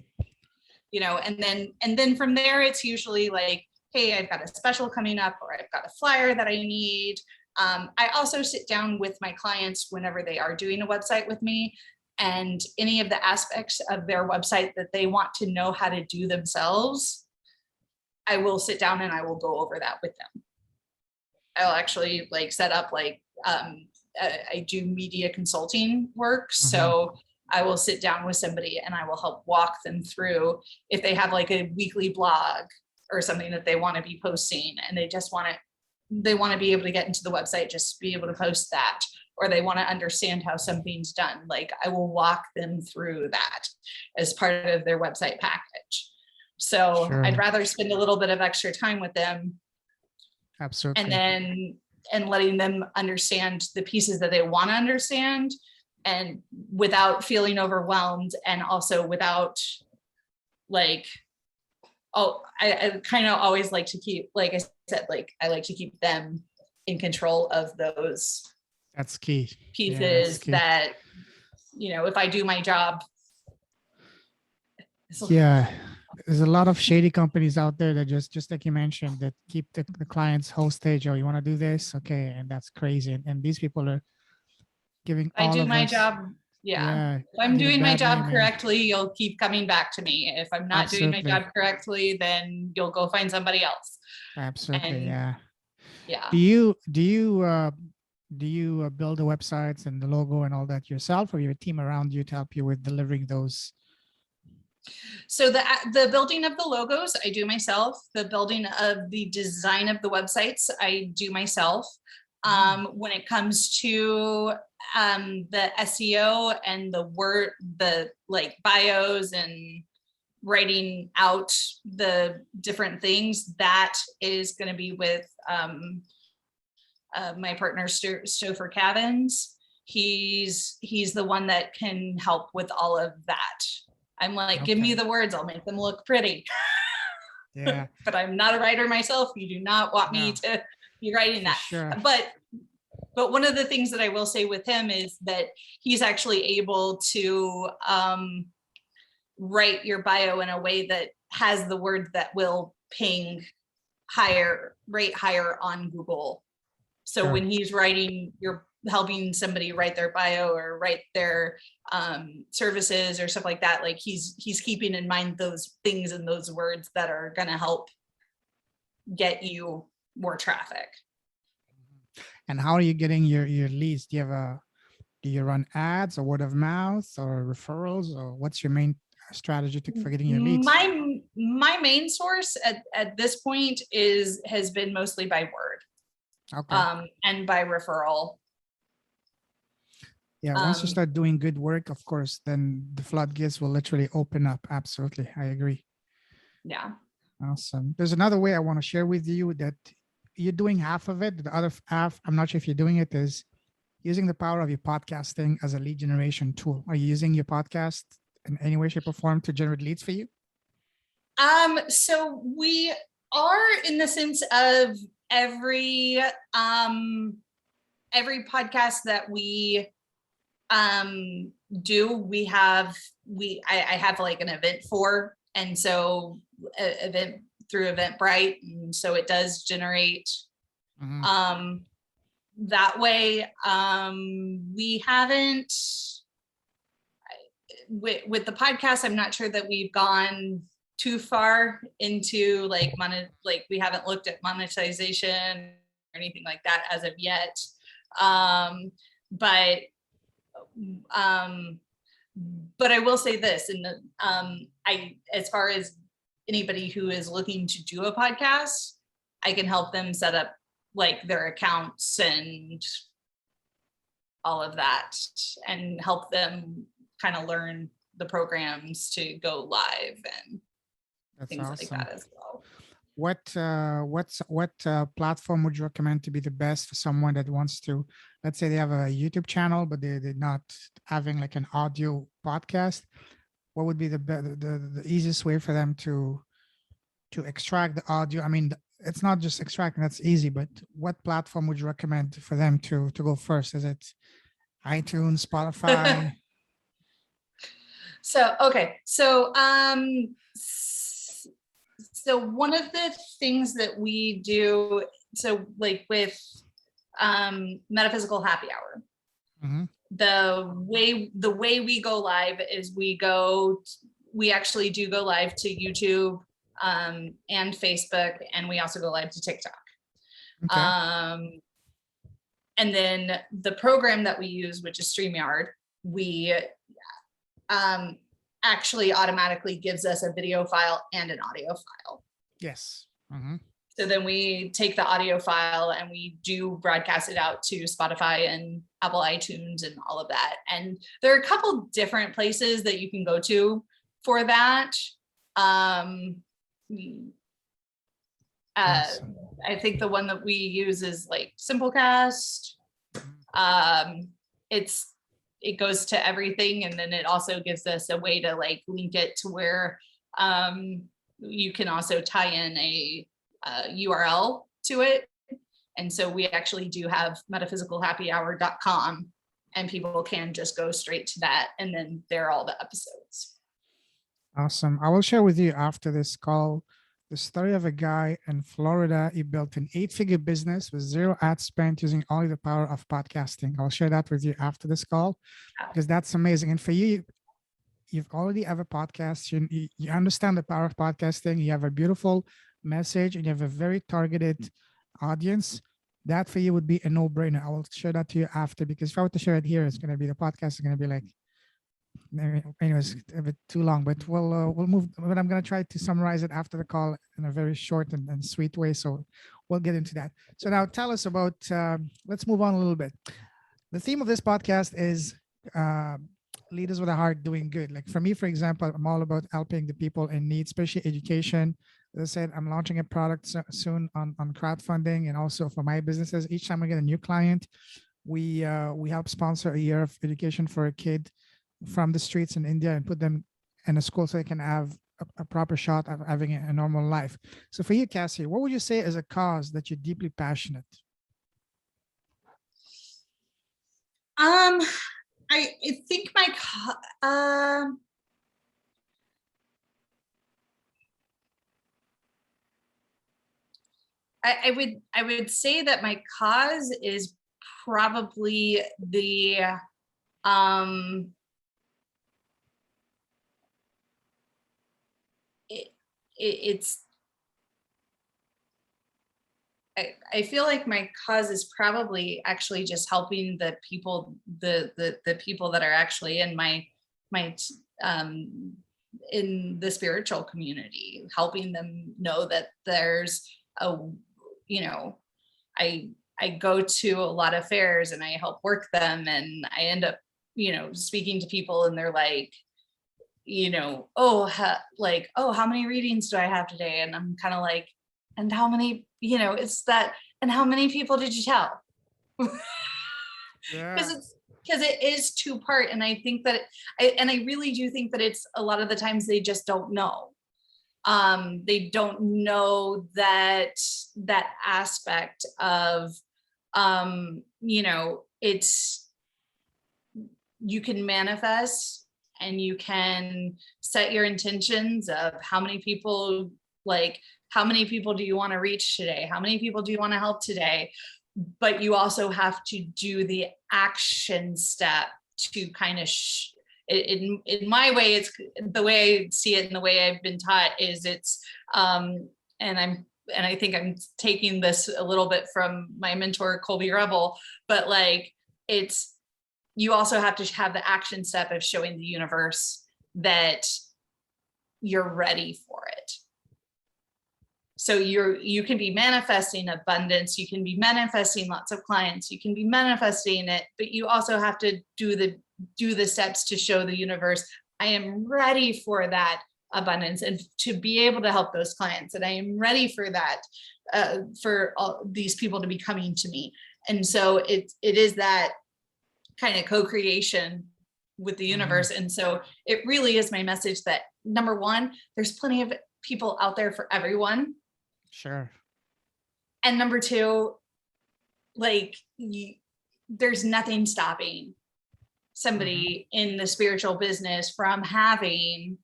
And then from there, it's usually like, hey, I've got a special coming up, or I've got a flyer that I need. I also sit down with my clients whenever they are doing a website with me, and any of the aspects of their website that they want to know how to do themselves, I will sit down and I will go over that with them. I'll actually set up I do media consulting work. So I will sit down with somebody and I will help walk them through if they have a weekly blog or something that they want to be posting, and they want to be able to get into the website, just to be able to post that, or they want to understand how something's done. I will walk them through that as part of their website package. So sure. I'd rather spend a little bit of extra time with them. Absolutely. And letting them understand the pieces that they want to understand and without feeling overwhelmed, and also without like, oh, I kind of always like to keep, like I said, like I like to keep them in control of those That's key. pieces, Yeah, that's key. that, you know, if I do my job. Yeah, there's a lot of shady companies out there that just like you mentioned, that keep the client's hostage. Oh, you want to do this? Okay. And that's crazy. And these people are giving I all do of my us, job. Yeah. yeah, If I'm give a doing my bad job name. Yeah, correctly, you'll keep coming back to me. If I'm not doing my absolutely. job correctly, then you'll go find somebody else. Absolutely. And Yeah. yeah. Do you build the websites and the logo and all that yourself, or your team around you to help you with delivering those? So the building of the logos, I do myself. The building of the design of the websites, I do myself. When it comes to the SEO and the like bios and writing out the different things, that is going to be with my partner Stouffer Cavins. He's the one that can help with all of that. I'm like, give me Okay. the words, I'll make them look pretty. Yeah, But I'm not a writer myself. You do not want me no, to be writing for that. sure. But one of the things that I will say with him is that he's actually able to write your bio in a way that has the words that will ping rate higher on Google. So Sure. when he's writing, you're helping somebody write their bio or write their services or stuff like that. Like he's keeping in mind those things and those words that are going to help get you more traffic. And how are you getting your leads? Do you run ads or word of mouth or referrals, or what's your main strategy for getting your leads? My main source at this point has been mostly by word. Okay. And by referral. Yeah, once you start doing good work, of course, then the floodgates will literally open up. Absolutely. I agree. Yeah. Awesome. There's another way I want to share with you that you're doing half of it. The other half, I'm not sure if you're doing it, is using the power of your podcasting as a lead generation tool. Are you using your podcast in any way, shape, or form to generate leads for you? So we are, in the sense of every podcast that we do, I have like an event for, and so event through Eventbrite, and so it does generate that way. We haven't with the podcast, I'm not sure that we've gone too far into like we haven't looked at monetization or anything like that as of yet. But I will say this, as far as anybody who is looking to do a podcast, I can help them set up like their accounts and all of that, and help them kind of learn the programs to go live and things like that as well. What platform would you recommend to be the best for someone that wants to, let's say they have a YouTube channel, but they're not having like an audio podcast? What would be the easiest way for them to extract the audio? I mean, it's not just extracting, that's easy, but what platform would you recommend for them to go first? Is it iTunes, Spotify? So one of the things that we do, so like with Metaphysical Happy Hour, the way we go live is we actually do go live to YouTube and Facebook, and we also go live to TikTok. Okay. And then the program that we use, which is StreamYard, we actually automatically gives us a video file and an audio file. Yes. So then we take the audio file and we do broadcast it out to Spotify and Apple iTunes and all of that. And there are a couple different places that you can go to for that. Awesome. I think the one that we use is like Simplecast. It's it goes to everything. And then it also gives us a way to like link it to where you can also tie in a URL to it. And so we actually do have metaphysicalhappyhour.com, and people can just go straight to that. And then there are all the episodes. Awesome. I will share with you after this call the story of a guy in Florida. He built an 8-figure business with 0 ad spent using only the power of podcasting. I'll share that with you after this call because that's amazing. And for you, you've already have a podcast. You understand the power of podcasting. You have a beautiful message and you have a very targeted audience. That for you would be a no-brainer. I will share that to you after, because if I were to share it here, it's going to be, the podcast is going to be like, anyways, a bit too long, but we'll move. But I'm going to try to summarize it after the call in a very short and sweet way. So we'll get into that. So now tell us about, let's move on a little bit. The theme of this podcast is leaders with a heart doing good. Like for me, for example, I'm all about helping the people in need, especially education. As I said, I'm launching a product soon on crowdfunding, and also for my businesses. Each time I get a new client, we help sponsor a year of education for a kid from the streets in India and put them in a school so they can have a proper shot of having a normal life. So for you, Cassie, what would you say is a cause that you're deeply passionate? I think I would say that my cause is probably the it's I feel like my cause is probably actually just helping the people, the people that are actually in my in the spiritual community, helping them know that there's a, you know, I go to a lot of fairs and I help work them, and I end up, you know, speaking to people and they're like, you know, oh, how many readings do I have today? And I'm kind of like, and how many, you know, it's that, and how many people did you tell? Because it is 2-part. And I think that I really do think that it's a lot of the times they just don't know. They don't know that aspect of, you know, it's, you can manifest and you can set your intentions of how many people, like, how many people do you want to reach today? How many people do you want to help today? But you also have to do the action step to kind of, in my way, it's the way I see it and the way I've been taught is it's, and I think I'm taking this a little bit from my mentor, Colby Rebel, but like, it's, you also have to have the action step of showing the universe that you're ready for it. So you can be manifesting abundance, you can be manifesting lots of clients, you can be manifesting it, but you also have to do the steps to show the universe, I am ready for that abundance and to be able to help those clients. And I am ready for that, for all these people to be coming to me. And so it is that kind of co-creation with the universe. And so it really is my message that, number one, there's plenty of people out there for everyone. Sure. And number two, like, there's nothing stopping somebody in the spiritual business from having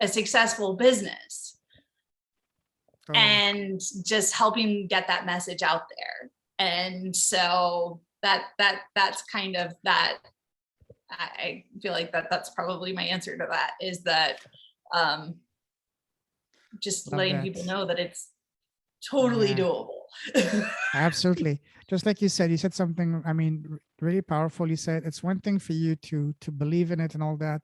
a successful business and just helping get that message out there. And so that's kind of that. I feel like that's probably my answer to that, is that just letting people know that it's totally doable. Absolutely. Just like you said something, I mean, really powerful. You said it's one thing for you to believe in it and all that,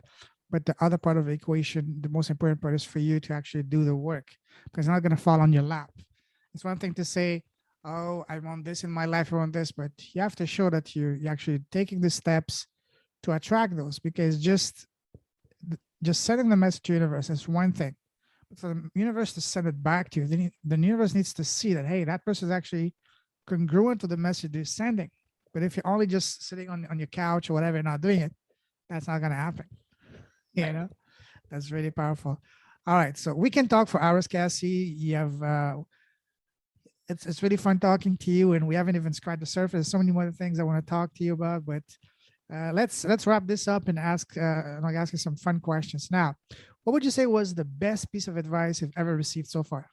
but the other part of the equation, the most important part, is for you to actually do the work, because it's not going to fall on your lap. It's one thing to say, oh, I want this in my life, I want this, but you have to show that you're actually taking the steps to attract those, because just sending the message to the universe is one thing. But for the universe to send it back to you, the universe needs to see that, hey, that person is actually congruent to the message they're sending. But if you're only just sitting on your couch or whatever, not doing it, That's not gonna happen. You Right. know, that's really powerful. All right, so we can talk for hours, Cassie. You have it's really fun talking to you, and we haven't even scratched the surface. There's so many more things I want to talk to you about, but let's wrap this up and like ask you some fun questions. Now, what would you say was the best piece of advice you've ever received so far?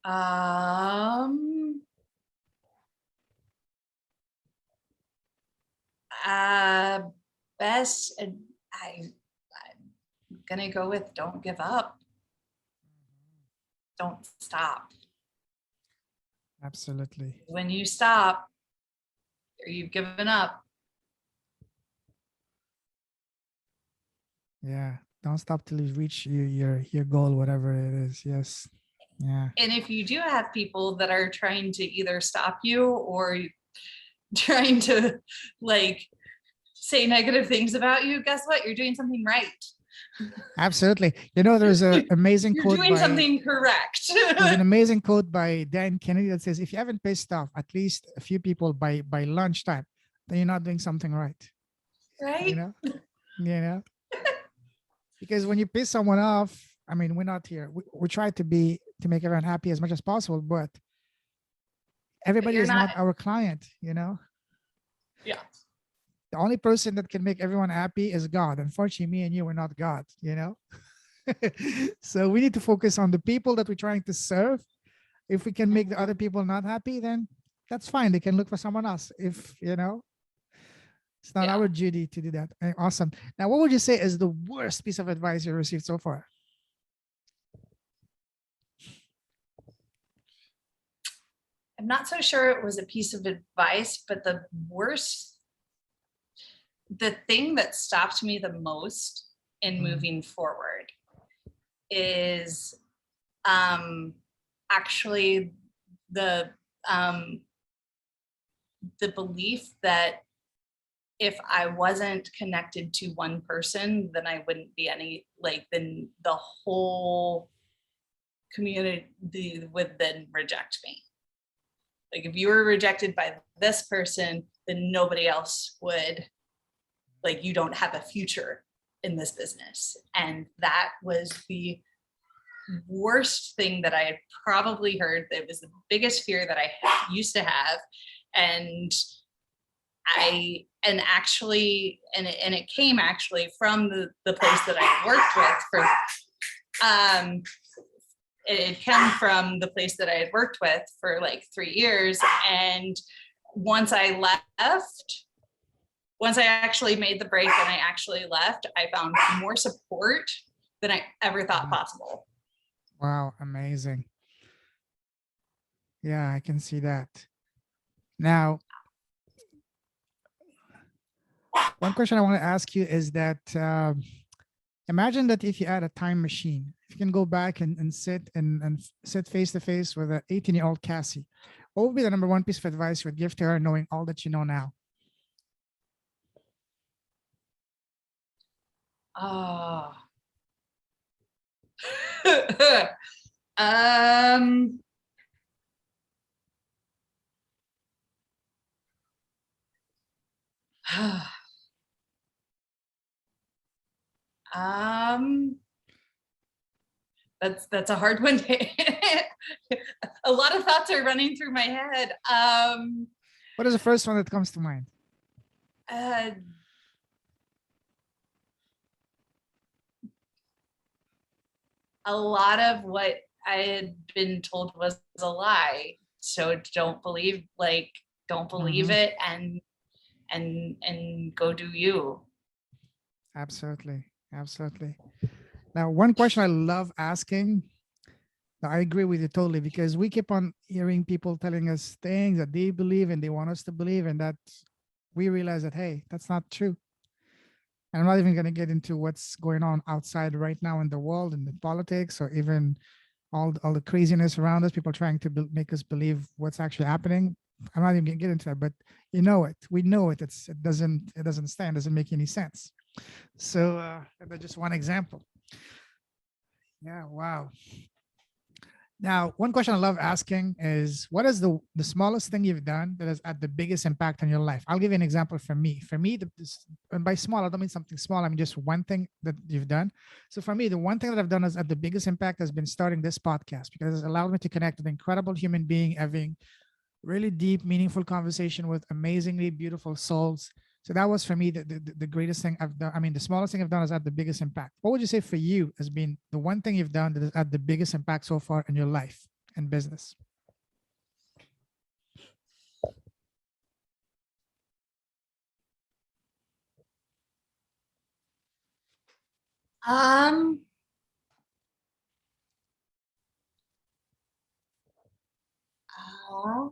Um, uh, best, I'm gonna go with don't give up. Don't stop. Absolutely. When you stop or you've given up, Yeah. Don't stop till you reach your goal, whatever it is. Yes. Yeah. and if you do have people that are trying to either stop you or trying to like say negative things about you, guess what? You're doing something right. Absolutely. You know, there's an amazing You're quote doing by something correct. there's an amazing quote by Dan Kennedy that says, if you haven't pissed off at least a few people by lunchtime, then you're not doing something right. You Right? know? You know? Because when you piss someone off, I mean, we're not here. We try to make everyone happy as much as possible, but everybody You're is not, not our client, you know? yeah. The only person that can make everyone happy is God. Unfortunately, me and you are not God, you know? So we need to focus on the people that we're trying to serve. If we can make the other people not happy, then that's fine. They can look for someone else. If, you know, it's not Yeah. our duty to do that. Awesome. Now, what would you say is the worst piece of advice you received so far? I'm not so sure it was a piece of advice, but the thing that stopped me the most in moving forward is actually the um, the belief that if I wasn't connected to one person, then I wouldn't be then the whole community would then reject me. Like if you were rejected by this person, then nobody else would, like you don't have a future in this business. And that was the worst thing that I had probably heard. It was the biggest fear that I used to have. And it came actually from the place that I worked with it came from the place that I had worked with for like 3 years. And once I actually made the break and I actually left, I found more support than I ever thought possible. Wow, amazing. Yeah, I can see that. Now, one question I want to ask you is that imagine that if you had a time machine, if you can go back and sit face to face with an 18-year-old Cassie, what would be the number one piece of advice you would give to her, knowing all that you know now? Oh. um um that's a hard one. A lot of thoughts are running through my head. What is the first one that comes to mind? Uh, a lot of what I had been told was a lie. So don't believe it and go do you. Absolutely. Absolutely. Now, one question I love asking, I agree with you totally, because we keep on hearing people telling us things that they believe and they want us to believe, and that we realize that, hey, that's not true. And I'm not even going to get into what's going on outside right now in the world and the politics, or even all the craziness around us, people trying to make us believe what's actually happening. I'm not even going to get into that, but you know it. We know it. It doesn't stand, doesn't make any sense. So that's just one example. Yeah, wow. Now, one question I love asking is, what is the smallest thing you've done that has had the biggest impact on your life? I'll give you an example for me. For me, and by small, I don't mean something small. I mean just one thing that you've done. So for me, the one thing that I've done has had the biggest impact has been starting this podcast, because it's allowed me to connect with an incredible human being, having really deep, meaningful conversation with amazingly beautiful souls. So that was for me the greatest thing I've done. I mean, the smallest thing I've done has had the biggest impact. What would you say for you has been the one thing you've done that has had the biggest impact so far in your life and business? Um, uh,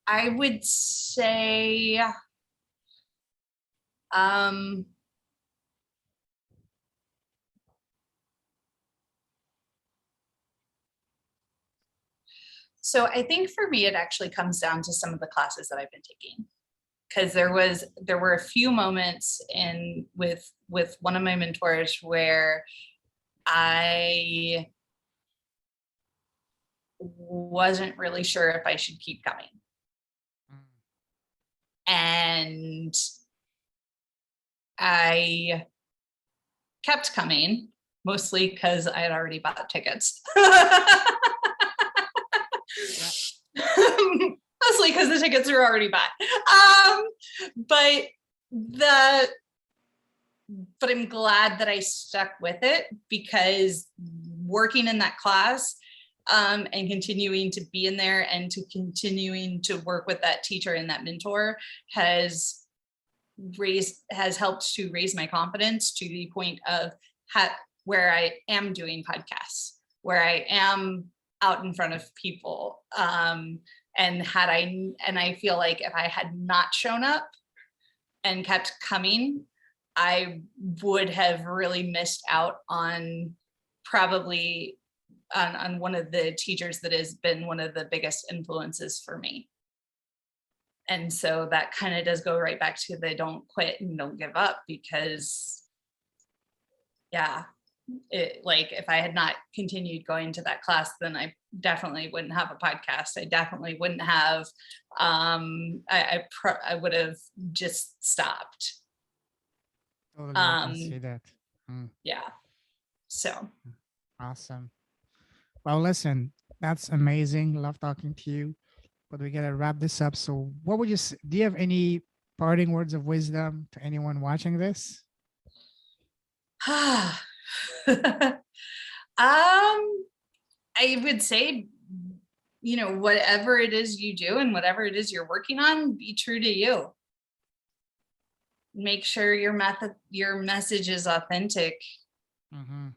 I would say, um, so I think for me, it actually comes down to some of the classes that I've been taking. Because there were a few moments in with one of my mentors where I wasn't really sure if I should keep coming. And I kept coming, mostly because I had already bought tickets. Mostly because the tickets were already bought. But the but I'm glad that I stuck with it, because working in that class and continuing to be in there and to continuing to work with that teacher and that mentor has helped to raise my confidence to the point of where I am doing podcasts, where I am out in front of people. And I feel like if I had not shown up and kept coming, I would have really missed out on probably on one of the teachers that has been one of the biggest influences for me. And so that kind of does go right back to the don't quit and don't give up, because yeah, like if I had not continued going to that class, then I definitely wouldn't have a podcast. I definitely wouldn't have, I would have just stopped. Totally, I can see that. Yeah. So. Awesome. Well, listen, that's amazing. Love talking to you, but we gotta wrap this up. So, what would you say? Do you have any parting words of wisdom to anyone watching this? I would say, whatever it is you do and whatever it is you're working on, be true to you. Make sure your message is authentic. Mm-hmm.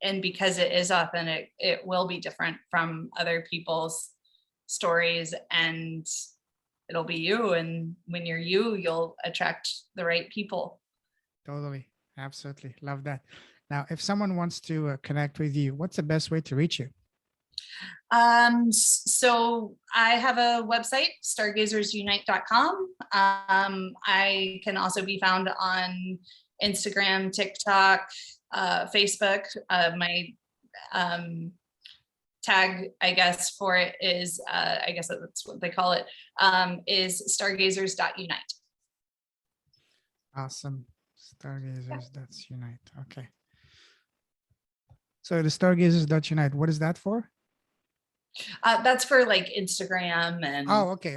And because it is authentic, it will be different from other people's stories, and it'll be you. And when you're you, you'll attract the right people. Totally. Absolutely. Love that. Now, if someone wants to connect with you, what's the best way to reach you? So I have a website, stargazersunite.com. I can also be found on Instagram, TikTok, Facebook. My tag, I guess, for it is, I guess that's what they call it, is stargazers.unite. Awesome. Stargazers, that's unite. Okay. So the Stargazers.unite, what is that for? That's for like Instagram and okay.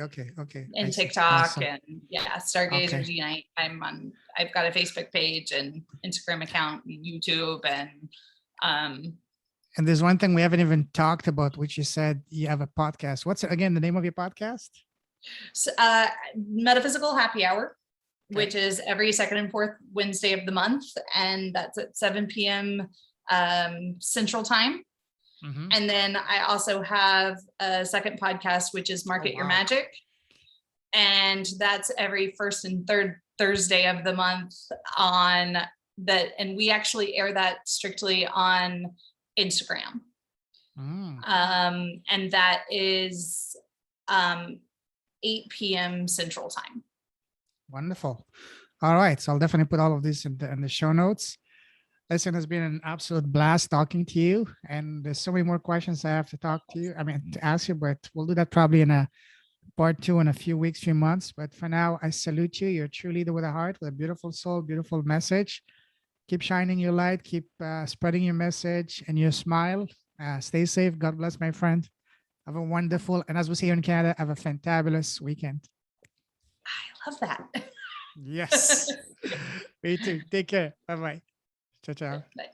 and TikTok. Awesome. And Stargazers okay. Unite. I've got a Facebook page and Instagram account and YouTube and there's one thing we haven't even talked about, which you said you have a podcast. What's again the name of your podcast? So, Metaphysical Happy Hour, okay, which is every second and fourth Wednesday of the month, and that's at 7 p.m. Central Time. Mm-hmm. And then I also have a second podcast, which is Market Your Magic. And that's every first and third Thursday of the month on that. And we actually air that strictly on Instagram. And that is 8 p.m. Central Time. Wonderful. All right. So I'll definitely put all of this in the show notes. Listen, it's been an absolute blast talking to you. And there's so many more questions I have to talk to you. I mean, to ask you, but we'll do that probably in a part two in a few weeks, few months. But for now, I salute you. You're a true leader with a heart, with a beautiful soul, beautiful message. Keep shining your light, keep spreading your message and your smile. Stay safe. God bless, my friend. Have a wonderful, and as we say here in Canada, have a fantabulous weekend. I love that. Yes. Me too. Take care. Bye bye. Ciao, ciao. Bye.